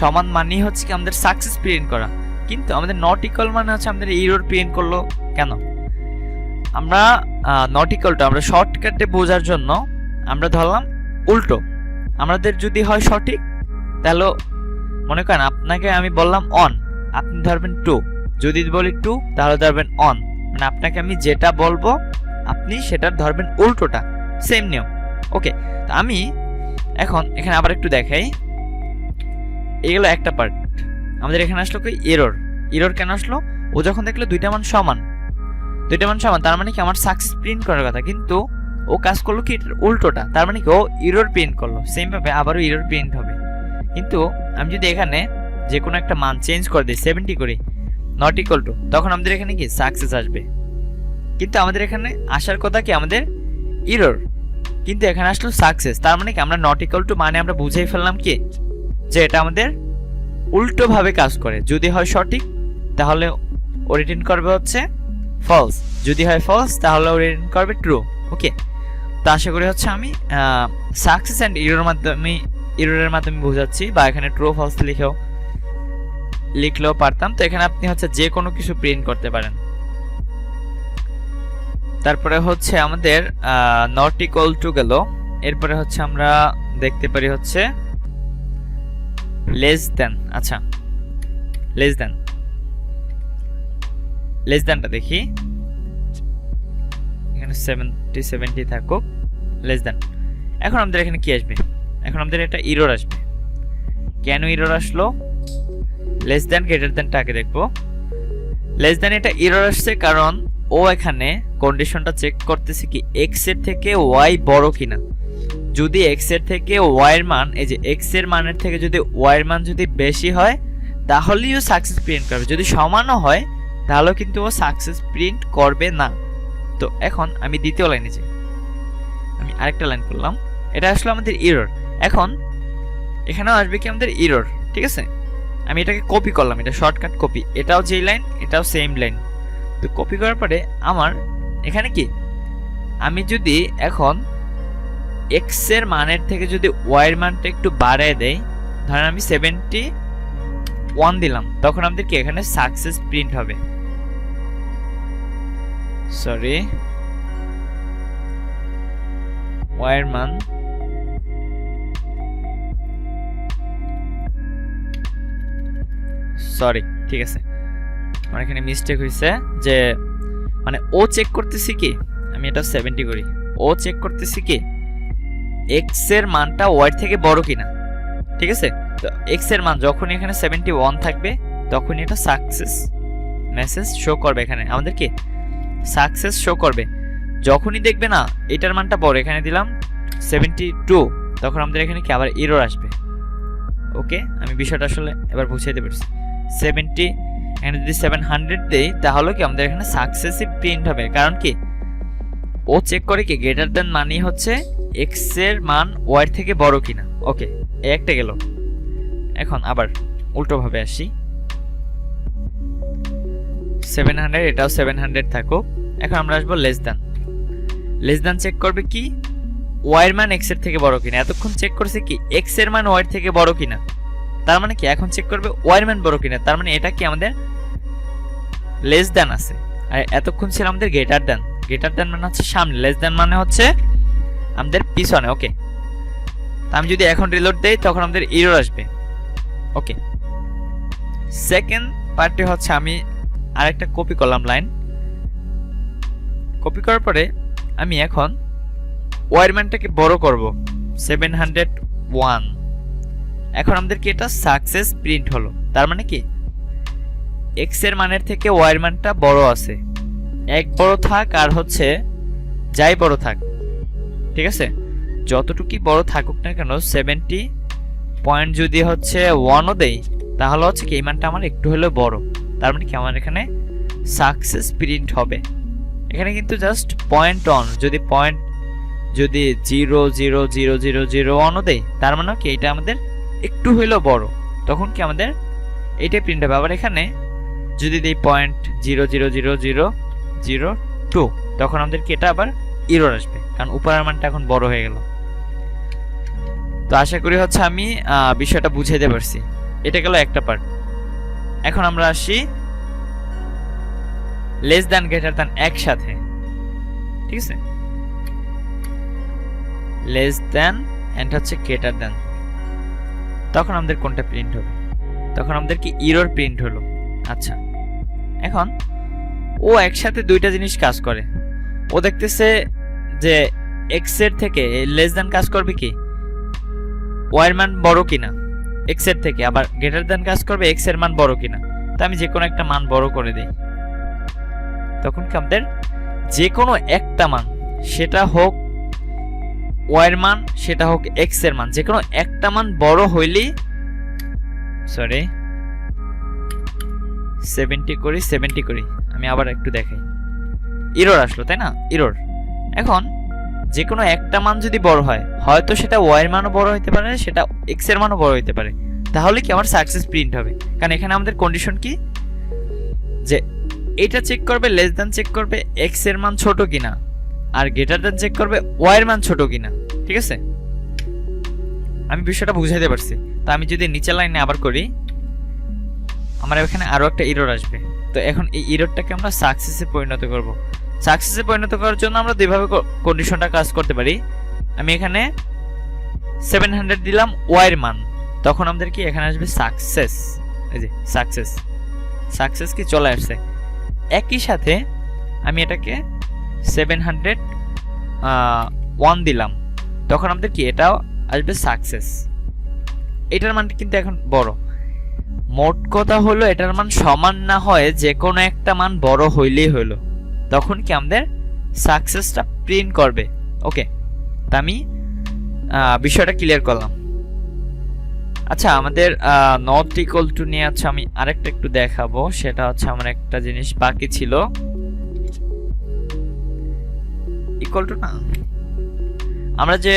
সমান মানে হচ্ছে কি আমাদের সাকসেস প্রিন্ট করা। কিন্তু আমাদের নট ইকুয়াল মানে হচ্ছে আমাদের এরর প্রিন্ট করলো কেন। আমরা নট ইকুয়াল টু আমরা শর্টকাটে বোঝার জন্য আমরা ধরলাম উল্টো। আমাদের যদি হয় সঠিক, তাহলে মনে করেন আপনাকে আমি বললাম অন, আপনি ধরবেন টু, যদি বলি টু তাহলে ধরবেন অন, মানে আপনাকে আমি যেটা বলবো আপনি সেটা ধরবেন উল্টোটা, সেম নিয়ম। ওকে, তো আমি এখন এখানে আবার একটু দেখাই। এগুলো একটা পার্ট। আমাদের এখানে আসলো কি এরর কেন আসলো, ও যখন দেখলো দুইটা মান সমান, তার মানে কি আমার সাকসেস প্রিন্ট করার কথা, কিন্তু ও কাজ করলো কি উল্টোটা, তার মানে কি ও এরর প্রিন্ট করলো। সেম ভাবে আবারও এরর প্রিন্ট হবে। কিন্তু আমি যদি এখানে যে কোনো একটা মান চেঞ্জ করে দিই, 70 করি, নট ইকুয়াল টু, তখন আমাদের এখানে কি সাকসেস আসবে। কিন্তু আমাদের এখানে আসার কথা কি আমাদের এরর, কিন্তু এখানে আসলো সাকসেস, তার মানে কি আমরা নট ইকুয়াল টু মানে আমরা বুঝেই ফেললাম কি যে এটা আমাদের উল্টো ভাবে কাজ করে। যদি হয় সঠিক তাহলে ও রিটার্ন করবে হচ্ছে ফলস, যদি হয় ফলস তাহলে ও রিটার্ন করবে ট্রু। ওকে, তো আশা করি হচ্ছে আমি সাকসেস অ্যান্ড এররের মাধ্যমে বোঝাচ্ছি, বা এখানে ট্রু ফলস লিখলেও পারতাম। তো এখানে আপনি হচ্ছে যে কোনো কিছু প্রিন্ট করতে পারেন। তারপরে হচ্ছে আমাদের নট ইকুয়াল টু গেল। এরপরে হচ্ছে আমরা দেখতে পারি হচ্ছে লেস দেন। আচ্ছা, লেস দেনটা দেখি, এখানে 70 থাকুক, লেস দেন। এখন আমাদের এখানে কি আসবে, এখন আমাদের এটা এরর আসবে। কেন এরর আসলো, লেস দেন গ্রেটার দেনটা আগে দেখবো। লেস দেন এটা এরর আসছে কারণ ও এখানে কন্ডিশনটা চেক করতেছে কি এক্স এর থেকে ওয়াই বড় কিনা। যদি এক্স এর থেকে ওয়াই এর মান, এই যে এক্স এর মানের থেকে যদি ওয়াই এর মান যদি বেশি হয় তাহলেই ও সাকসেস প্রিন্ট করবে, যদি সমানও হয় তাহলেও কিন্তু ও সাকসেস প্রিন্ট করবে না। তো এখন আমি দ্বিতীয় লাইনে যাই, আমি আরেকটা লাইন করলাম, এটা আসলে আমাদের এরর। এখন এখানেও আসবে কি আমাদের এরর, ঠিক আছে। আমি এটাকে কপি করলাম, এটা শর্টকাট কপি, এটাও যেই লাইন এটাও সেম লাইন। তো কপি করার পরে আমার এখানে কি আমি যদি এখন এক্স এর মানের থেকে যদি ওয়াই এর মানটা একটু বাড়ায় দেই, ধরেন আমি 71 দিলাম, তখন আমাদের কি এখানে সাকসেস প্রিন্ট হবে। সরি, ওয়াই এর মান সরি, ঠিক আছে, আমার এখানে মিস্টেক হয়েছে যে মানে ও চেক করতেছি কি, আমি এটা 70 করি, ও চেক করতেছি কি এক্স এর মানটা ওয়াই থেকে বড় কিনা, ঠিক আছে। তো এক্স এর মান যখন এখানে 71 থাকবে তখন এটা সাকসেস মেসেজ শো করবে, এখানে আমাদের কি সাকসেস শো করবে। যখনই দেখবে না এটার মানটা বড়, এখানে দিলাম 72, তখন আমাদের এখানে কি আবার এরর আসবে। ওকে, আমি বিষয়টা আসলে এবার বুঝাইতে পারছি। 70 এখানে যদি 700 দেই তাহলে কি আমাদের এখানে সাকসেসিভ প্রিন্ট হবে, কারণ কি ও চেক করে কি গ্রেটার দেন মানেই হচ্ছে এক্স এর মান ওয়াই থেকে বড় কিনা। ওকে, এই একটা গেল। এখন আবার উল্টো ভাবে আসি, 700 এটাও 700 থাকুক। এখন আমরা আসবো লেস দেন চেক করবে কি ওয়াই এর মান এক্স এর থেকে বড় কিনা। এতক্ষণ চেক করছে কি এক্স এর মান ওয়াই থেকে বড় কিনা, তার মানে কি এখন চেক করবে ওয়াই এর মান বড় কিনা, তার মানে এটা কি আমাদের লেস দেন আছে। আর এতক্ষণ ছিল আমাদের গ্রেটার দেন মানে হচ্ছে সামনে, লেস দেন মানে হচ্ছে আমাদের পিছনে। ওকে, তা আমি যদি এখন রিলোড দেই তখন আমাদের এরর আসবে। ওকে, সেকেন্ড পার্টটি হচ্ছে আমি আরেকটা কপি করলাম লাইন, কপি করার পরে আমি এখন ওয়াই এর মানটাকে বড় করব 701। এখন আমাদের কি এটা সাকসেস প্রিন্ট হলো, তার মানে কি এক্স এর মানের থেকে ওয়াই এর মানটা বড় আছে, এক বড় থাক আর হচ্ছে যাই বড় থাক, ঠিক আছে, যতটুকুই বড় থাকুক না কেন 70 পয়েন্ট যদি হচ্ছে 1ও দেই তাহলে হচ্ছে কি এই মানটা আমার একটু হলেও বড়, তার মানে কি আমার এখানে সাকসেস প্রিন্ট হবে। এখানে কিন্তু জাস্ট পয়েন্ট অন, যদি 0.00001ও দেই তার মানে কি এটা আমাদের একটু হলেও বড়, তখন কি আমাদের এইটাই প্রিন্ট হবে। আবার এখানে যদি দিই 0.00002 তখন আমাদের কি এটা আবার এরর আসবে, কারণ উপরের মানটা এখন বড় হয়ে গেল। তো আশা করি হচ্ছে আমি বিষয়টা বুঝাইতে পারছি। এটা গেল একটা পার্ট। এখন আমরা আসি লেস দ্যান গ্রেটার দ্যান একসাথে, ঠিক আছে, লেস দ্যান এন্ড হচ্ছে গ্রেটার দ্যান, তখন আমাদের কোনটা প্রিন্ট হবে, তখন আমাদের কি এরর প্রিন্ট হলো। আচ্ছা, এখন ও একসাথে দুইটা জিনিস কাজ করে, ও দেখতেছে যে এক্স এর থেকে লেস দ্যান কাজ করবে কি ওয়াই এর মান বড় কিনা এক্স এর থেকে, আবার গ্রেটার দ্যান কাজ করবে এক্স এর মান বড় কিনা। তো আমি যে কোনো একটা মান বড় করে দেই, তখন কি আমাদের যে কোনো একটা মান, সেটা হোক ওয়াই এর মান সেটা হোক এক্স এর মান, যে কোনো একটা মান বড় হইলেই, সরি 70 করি, আমি আবার একটু দেখাই, এরর আসলো তাই না, এরর। এখন যে কোনো একটা মান যদি বড় হয়, হয়তো সেটা ওয়াই এর মানও বড় হতে পারে, সেটা এক্স এর মানও বড় হতে পারে, তাহলে কি আমার সাকসেস প্রিন্ট হবে। কারণ এখানে আমাদের কন্ডিশন কি যে এটা চেক করবে, লেস দ্যান চেক করবে এক্স এর মান ছোট কিনা, আর গ্রেটার দ্যান চেক করবে ওয়াই এর মান ছোট কিনা, ঠিক আছে। আমি বিষয়টা বুঝাইতে পারছি। তো আমি যদি নিচের লাইনে আবার করি, আমার এখানে আরো একটা এরর আসবে। তো এখন এই এররটাকে আমরা সাকসেসে পরিণত করব। সাকসেসে পরিণত করার জন্য আমরা দুইভাবে কন্ডিশনটা কাজ করতে পারি। আমি এখানে 700 দিলাম ওয়াই এর মান, তখন আমাদের কি এখানে আসবে সাকসেস, এই যে সাকসেস কি চলে আসছে। একই সাথে আমি এটাকে 701 দিলাম, তখন আমাদের কি এটাও আসবে সাকসেস। এটার মানটা কিন্তু এখন বড়। মোট কথা হলো এটার মান সমান না হয় যে কোনো একটা মান বড় হইলেই হলো, তখন কি আমাদের সাকসেসটা প্রিন্ট করবে। ওকে, তা আমি বিষয়টা ক্লিয়ার করলাম। আচ্ছা, আমাদের নট ইকুয়াল টু নিয়ে আছে, আমি আরেকটা একটু দেখাবো। সেটা হচ্ছে আমার একটা জিনিস বাকি ছিল, ইকুয়াল টু না, আমরা যে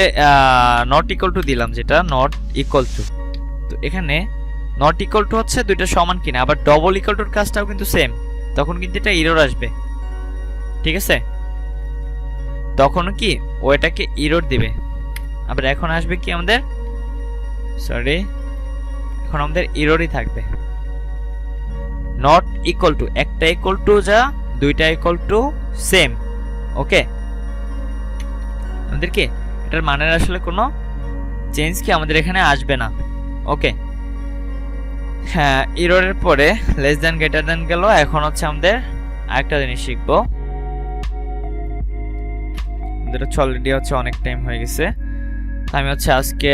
নট ইকুয়াল টু দিলাম, যেটা নট ইকুয়াল টু, তো এখানে নট ইকুয়াল টু হচ্ছে দুইটা সমান কিনা, আবার ডবল ইকুয়াল টুর কাজটাও কিন্তু সেম, তখন কিন্তু এটা এরর আসবে, ঠিক আছে। তখন কি ও এটাকে এরর দিবে। আবার এখন আসবে কি আমাদের, সরি, এখন আমাদের এররই থাকবে। নট ইকুয়াল টু, একটা ইকুয়াল টু যা, দুইটা ইকুয়াল টু সেম। ওকে, আমাদের কি এটার মানের আসলে কোনো চেঞ্জ কি আমাদের এখানে আসবে না। ওকে, হ্যাঁ, এররের পরে লেস দ্যান গ্রেটার দ্যান গেল। এখন হচ্ছে আমাদের আরেকটা জিনিস শিখবো। আমাদের অলরেডি হচ্ছে অনেক টাইম হয়ে গেছে, আমি হচ্ছে আজকে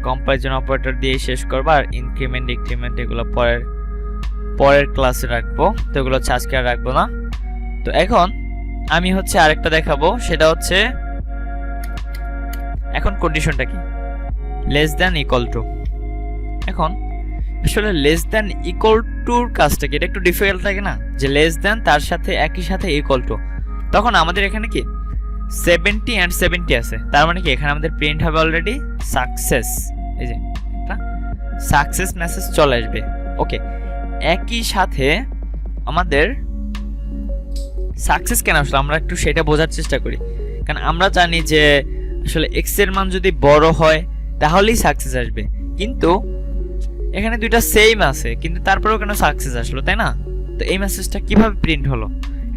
কম্পারিজন অপারেটর দিয়ে শেষ করবো, আর ইনক্রিমেন্ট ডিক্রিমেন্ট এগুলো পরের ক্লাসে রাখবো। তো এগুলো হচ্ছে আজকে আর রাখবো না। তো এখন আমি হচ্ছে আরেকটা দেখাবো, সেটা হচ্ছে এখন কন্ডিশনটা কি, লেস দ্যান ইকুয়াল টু। এখন আসলে লেস দ্যান ইকুয়াল টুর কাজটা কি, এটা একটু ডিফিকাল্ট থাকে না, যে লেস দ্যান তার সাথে একই সাথে ইকুয়াল টু। তখন আমাদের এখানে কি 70 and 70 আছে, তার মানে কি এখানে আমাদের প্রিন্ট হবে অলরেডি সাকসেস। এই যে একটা সাকসেস মেসেজ চলে আসবে। ওকে, একই সাথে আমাদের সাকসেস কেন আসলে আমরা একটু সেটা বোঝার চেষ্টা করি। কারণ আমরা জানি যে আসলে এক্স এর মান যদি বড় হয় তাহলেই সাকসেস আসবে, কিন্তু এখানে দুইটা সেম আছে, কিন্তু তারপরেও কেন সাকসেস আসলো, তাই না? তো এই মেসেজটা কিভাবে প্রিন্ট হলো,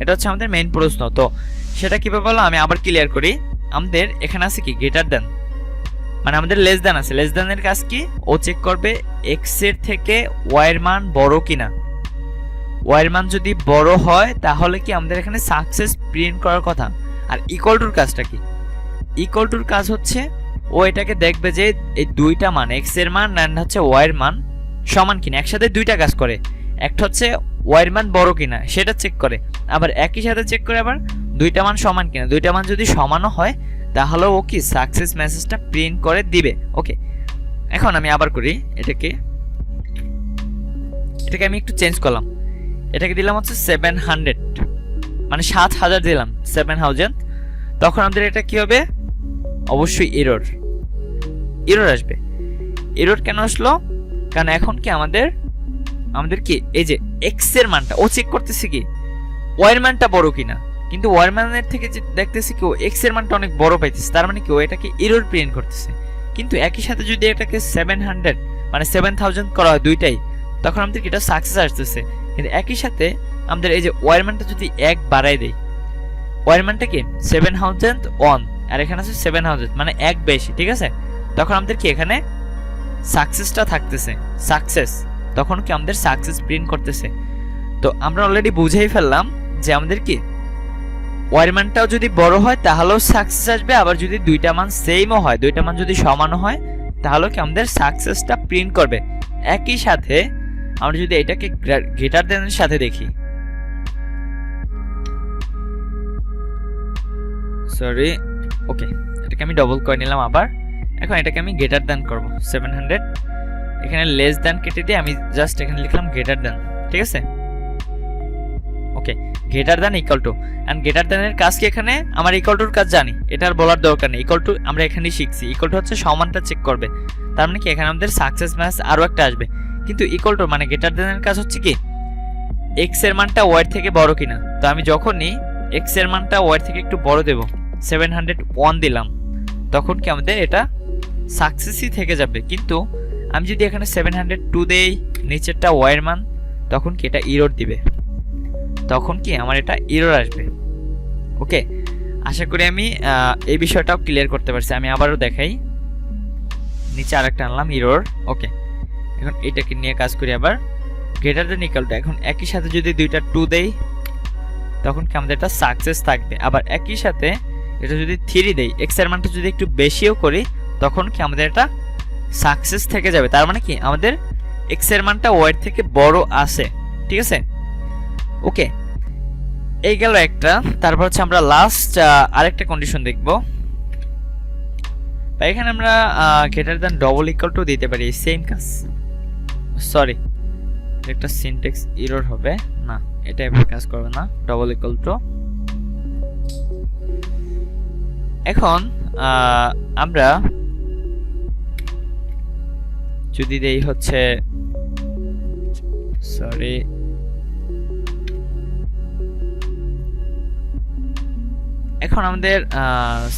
এটা হচ্ছে আমাদের মেইন প্রশ্ন। তো সেটা কিভাবে হলো আমি আবার ক্লিয়ার করি। আমাদের এখানে আছে কি গ্রেটার দ্যান, মানে আমাদের লেস দ্যান আছে। লেস দ্যানের কাজ কি, ও চেক করবে এক্স এর থেকে ওয়াই এর মান বড় কিনা। ওয়াই এর মান যদি বড় হয় তাহলে কি আমাদের এখানে সাকসেস প্রিন্ট করার কথা। আর ইকুয়াল টুর কাজটা কি, ইকুয়াল টুর কাজ হচ্ছে ও এটাকে দেখবে যে এই দুইটা মান এক্স এর মান আর হচ্ছে ওয়াই এর মান সমান কিনা। একসাথে দুইটা কাজ করে, একটা হচ্ছে ওয়াই এর মান বড় কিনা সেটা চেক করে, আবার একই সাথে চেক করে আবার দুইটা মান সমান কিনা। দুইটা মান যদি সমানও হয় তাহলে ও কি সাকসেস মেসেজটা প্রিন্ট করে দিবে। ওকে, এখন আমি আবার করি, এটাকে আমি একটু চেঞ্জ করলাম। এটাকে দিলাম হচ্ছে 700, মানে 7000 দিলাম 7000। তখন আমাদের এটা কি হবে, অবশ্যই এরর আসবে। এরর কেন আসলো, কারণ এখন কি আমাদের কি এই যে এক্স এর মানটা ও চেক করতেছে কি ওয়াই এর মানটা বড় কিনা, কিন্তু ওয়াই এর মানের থেকে যে দেখতেছে কি ও এক্স এর মানটা অনেক বড় পাইতেছে, তার মানে কি ও এটাকে এরর প্রিন্ট করতেছে। কিন্তু একই সাথে যদি এটাকে 700 মানে 7000 করা হয় দুইটাই, তখন আমাদের কি এটা সাকসেস আসতেছে। কিন্তু একই সাথে আমাদের এই যে ওয়াই এর মানটা যদি 1 বাড়াই দেই, ওয়াই এর মানটা কি 7001 আর এখানে আছে 7000 মানে 1 বেশি, ঠিক আছে? তখন আমাদের কি এখানে সাকসেসটা থাকতেছে, সাকসেস, তখন কি আমাদের সাকসেস প্রিন্ট করতেছে। তো আমরা অলরেডি বুঝেই ফেললাম যে আমাদের কি ওয়াই এর মানটাও যদি বড় হয় তাহলেও সাকসেস আসবে, আবার যদি দুইটা মান সেমও হয়, দুইটা মান যদি সমানও হয় তাহলে কি আমাদের সাকসেসটা প্রিন্ট করবে। একই সাথে আমরা যদি এটাকে গ্রেটার দ্যান এর সাথে দেখি, সরি, ওকে, এটাকে আমি ডবল করে নিলাম আবার। এখন এটাকে আমি গ্রেটার দ্যান করব 700, এখানে লেস দ্যান কেটে দিয়ে আমি জাস্ট এখানে লিখলাম গ্রেটার দ্যান, ঠিক আছে? Okay, greater than equal to. And greater দ্যানের কাজ কি, এখানে আমার ইকুয়াল টুর কাজ জানি, এটার বলার দরকার নেই। ইকুয়াল টু আমরা এখানেই শিখছি, ইকুয়াল টু হচ্ছে সমানটা চেক করবে, তার মানে কি এখানে আমাদের সাকসেস মেসেজ আরো একটা আসবে। কিন্তু ইকুয়াল টু মানে গ্রেটার দ্যানের কাজ হচ্ছে কি এক্স এর মানটা ওয়াই এর থেকে বড় কিনা। তো আমি যখনই এক্স এর মানটা ওয়াই এর থেকে একটু বড় দেব, 701 দিলাম, তখন কি আমাদের এটা সাকসেসই থেকে যাবে। কিন্তু আমি যদি এখানে 702 দেই, নিচেরটা ওয়াই এর মান, তখন কি এটা এরর দিবে, তখন কি আমার এটা এরর আসবে। ওকে, আশা করি আমি এই বিষয়টাও ক্লিয়ার করতে পারছি। আমি আবারও দেখাই, নিচে আরেকটা আনলাম এরর। ওকে, এখন এটাকে নিয়ে কাজ করি আবার, গ্রেটার দ্যান ইকুয়াল টু। এখন একই সাথে যদি দুইটা 2 দেই, তখন কি আমাদের এটা সাকসেস থাকবে। আবার একই সাথে এটা যদি 3 দেই, এক্স এর মানটা যদি একটু বেশিও করি, তখন কি আমাদের এটা সাকসেস থেকে যাবে। তার মানে কি আমাদের এক্স এর মানটা ওয়াই এর থেকে বড় আছে, ঠিক আছে? ওকে, এই গেল একটা। তারপর হচ্ছে আমরা লাস্ট আরেকটা কন্ডিশন দেখব। এখানে আমরা greater than double equal to দিতে পারি, সেম কাজ। সরি, একটা সিনট্যাক্স এরর হবে না, এটা এভাবে কাজ করবে না, ডবল ইকুয়াল টু। এখন আমরা যদি দেই হচ্ছে, সরি, এখন আমাদের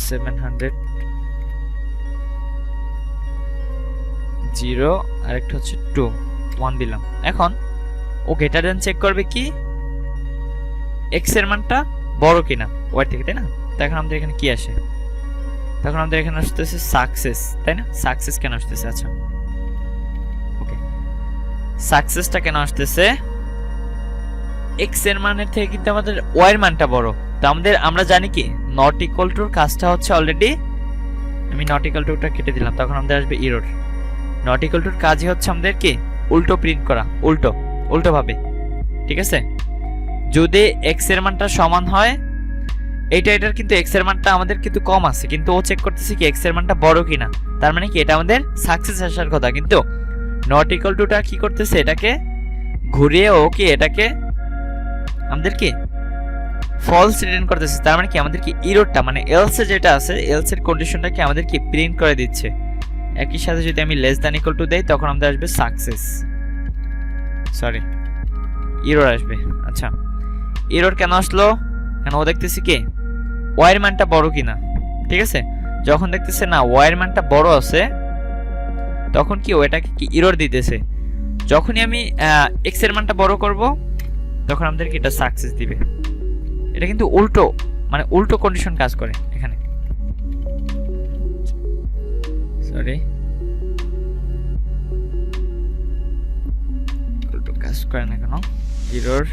700 0 আর একটা হচ্ছে 2 1 দিলাম। এখন ও গ্রেটার দ্যান চেক করবে কি এক্স এর মানটা বড় কিনা ওয়াই থেকে, তাই না? তো এখন আমাদের এখানে কি আসে, তখন আমাদের এখানে আসতেছে সাকসেস, তাই না? সাকসেস কেন আসতেছে, আচ্ছা ওকে, সাকসেসটা কেন আসতেছে, এক্স এর মানের থেকে কিন্তু আমাদের ওয়াই এর মানটা বড়। তো আমরা জানি কি নট ইকুয়াল টুর কাজটা হচ্ছে অলরেডি, আমি নট ইকুয়াল টুটা কেটে দিলাম, তখন আমাদের আসবে এরর। নট ইকুয়াল টুর কাজই হচ্ছে আমাদের কি উল্টো প্রিন্ট করা, উল্টো ভাবে, ঠিক আছে। যদি এক্স এর মানটা সমান হয়, এটার কিন্তু এক্স এর মানটা আমাদের কিন্তু কম আছে, কিন্তু ও চেক করতেছে কি এক্স এর মানটা বড় কিনা, তার মানে কি এটা আমাদের সাকসেস আসার কথা। কিন্তু নট ইকুয়াল টুটা কি করতেছে, এটাকে ঘুরিয়ে ও কি এটাকে আমাদের কি ফলস রিটার্ন করতেছে, তার মানে কি আমাদের কি এররটা মানে এলস যেটা আছে, এলস এর কন্ডিশনটাকে আমাদের কি প্রিন্ট করে দিচ্ছে। একই সাথে যদি আমি লেস দ্যান ইকুয়াল টু দেই, তখন আমাদের আসবে সাকসেস, সরি এরর আসবে। আচ্ছা, এরর কেন আসলো, কেন ও দেখতেছি কি ওয়াই এর মানটা বড় কিনা, ঠিক আছে। যখন দেখতেছে না ওয়াই এর মানটা বড় আছে, তখন কি ও এটাকে কি এরর দিতেছে। যখনই আমি এক্স এর মানটা বড় করব, তখন আমাদের কি এটা সাকসেস দিবে। এটা কিন্তু উল্টো, মানে উল্টো কন্ডিশন কাজ করে এখানে, সরি উল্টো কাজ করে না কেন এরর।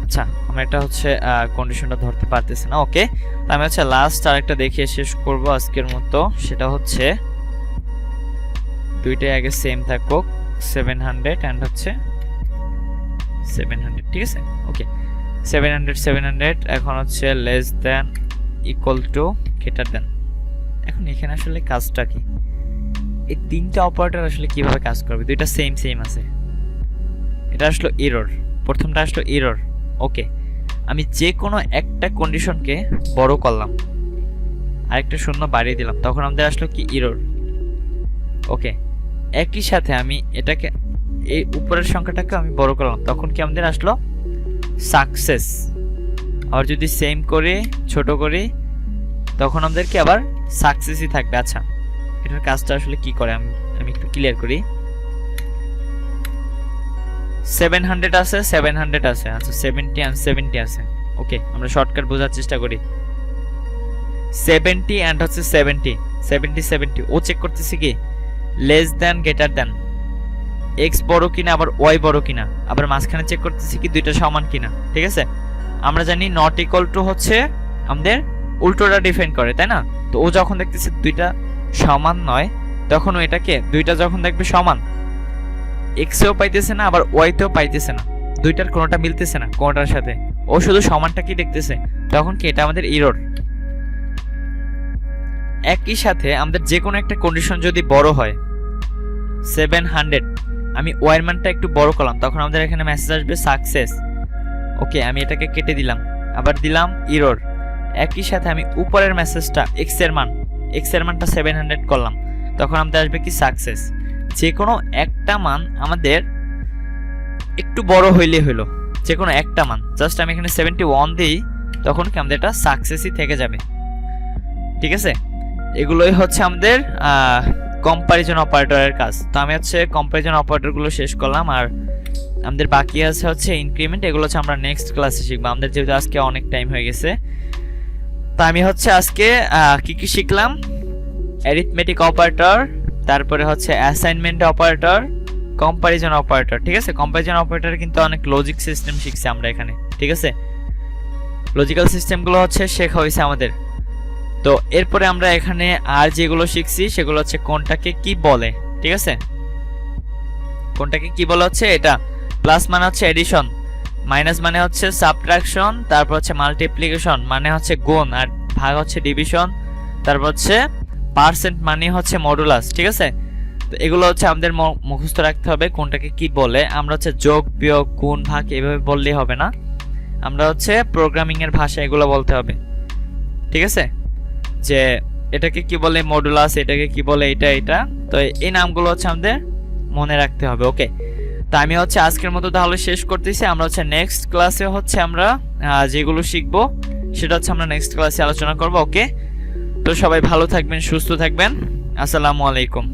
আচ্ছা, আমরা এটা হচ্ছে কন্ডিশনটা ধরতে পারতেছি না, ওকে। তো আমি হচ্ছে লাস্ট আরেকটা দেখিয়ে শেষ করব আজকের মতো, সেটা হচ্ছে দুইটাই আগে সেম থাকুক, 700 এন্ড হচ্ছে 700, ঠিক আছে, ওকে। 700 এখন হচ্ছে less than equal two greater than. এখন এখানে আসলে কাজটা কি, এই তিনটা অপারেটর আসলে কিভাবে কাজ করবে, দুইটা সেম আছে। এটা আসলো এরর, প্রথমটা আসলো এরর, ওকে। আমি যে কোনো একটা কন্ডিশনকে বড় করলাম, আরেকটা শূন্য বাড়িয়ে দিলাম, তখন আমাদের আসলো কি এরর, ওকে। একই সাথে আমি এটাকে এই উপরের সংখ্যাটাকে আমি বড় করলাম, তখন কি আমাদের আসলো সাকসেস। আর যদি সেম করে ছোট করি, তখন আমাদের কি আবার সাকসেসই থাকবে। আচ্ছা, এটার কাজটা আসলে কি করে আমি একটু ক্লিয়ার করি। 700 আছে, 700 আছে, আচ্ছা 70 and 70 আছে, ওকে। আমরা শর্টকাট বোঝার চেষ্টা করি। 70 and হচ্ছে 70 ও চেক করতেছি কি less than greater than, x বড় কিনা আবার ওয়াই বড় কিনা, আবার মাঝখানে চেক করতেছি কি দুইটা সমান কিনা, ঠিক আছে। আমরা জানি নট ইকুয়াল টু হচ্ছে আমাদের উল্টোটা ডিফাইন করে, তাই না। তো ও যখন দেখতেছে দুইটা সমান নয়, তখন ও এটাকে দুইটা যখন দেখবে সমান, এক্সেও পাইতেছে না আবার ওয়াইতেও পাইতেছে না, দুইটার কোনোটা মিলতেছে না কোনোটার সাথে, ও শুধু সমানটা কি দেখতেছে, তখন কি এটা আমাদের এরর। একই সাথে আমাদের যে কোনো একটা কন্ডিশন যদি বড় হয়, 700 আমি ওয়াই এর মানটা একটু বড় করলাম, তখন আমাদের এখানে মেসেজ আসবে সাকসেস, ওকে। আমি এটাকে কেটে দিলাম, আবার দিলাম এরর। একই সাথে আমি উপরের মেসেজটা এক্স এর মানটা 700 করলাম, তখন আমাদের আসবে কি সাকসেস। যে কোনো একটা মান আমাদের একটু বড় হইলে হলো, যে কোনো একটা মান, জাস্ট আমি এখানে 71 দিই, তখন কি আমাদের এটা সাকসেসই থেকে যাবে, ঠিক আছে। এগুলোই হচ্ছে আমাদের কম্পারিজন অপারেটরের কাজ। তো আমি হচ্ছে কম্পারিজন অপারেটরগুলো শেষ করলাম, আর আমাদের বাকি আছে হচ্ছে ইনক্রিমেন্ট, এগুলো হচ্ছে আমরা নেক্সট ক্লাসে শিখবো, আমাদের যেহেতু আজকে অনেক টাইম হয়ে গেছে। তো আমি হচ্ছে আজকে কি শিখলাম, অ্যারিথমেটিক অপারেটর, তারপরে হচ্ছে অ্যাসাইনমেন্ট অপারেটর, কম্পারিজন অপারেটর, ঠিক আছে। কম্পারিজন অপারেটর কিন্তু অনেক লজিক সিস্টেম শিখছি আমরা এখানে, ঠিক আছে। লজিক্যাল সিস্টেমগুলো হচ্ছে শেখা হয়েছে আমাদের। তো এরপরে আমরা এখানে আর যেগুলো শিখছি সেগুলো হচ্ছে কোনটাকে কি বলে, ঠিক আছে। কোনটাকে কি বলে হচ্ছে এটা, প্লাস মানে হচ্ছে এডিশন, মাইনাস মানে হচ্ছে সাবট্রাকশন, তারপর হচ্ছে মাল্টিপ্লিকেশন মানে হচ্ছে গুণ, আর ভাগ হচ্ছে ডিভিশন, তারপর হচ্ছে পার্সেন্ট মানে হচ্ছে মডুলাস, ঠিক আছে। তো এগুলো হচ্ছে আমাদের মুখস্থ রাখতে হবে কোনটাকে কি বলে। আমরা হচ্ছে যোগ বিয়োগ গুণ ভাগ এভাবে বললেই হবে না, আমরা হচ্ছে প্রোগ্রামিং এর ভাষা এগুলো বলতে হবে, ঠিক আছে। যে এটাকে কি বলে মডুলাস, এটাকে কি বলে এটা, তো এই নামগুলো হচ্ছে আমাদের মনে রাখতে হবে, ওকে। তো আমি হচ্ছে আজকের মতো তাহলে শেষ করতেছি। আমরা হচ্ছে নেক্সট ক্লাসে হচ্ছে আমরা যেগুলো শিখবো সেটা হচ্ছে আমরা নেক্সট ক্লাসে আলোচনা করব, ওকে। তো সবাই ভালো থাকবেন, সুস্থ থাকবেন, আসসালামু আলাইকুম।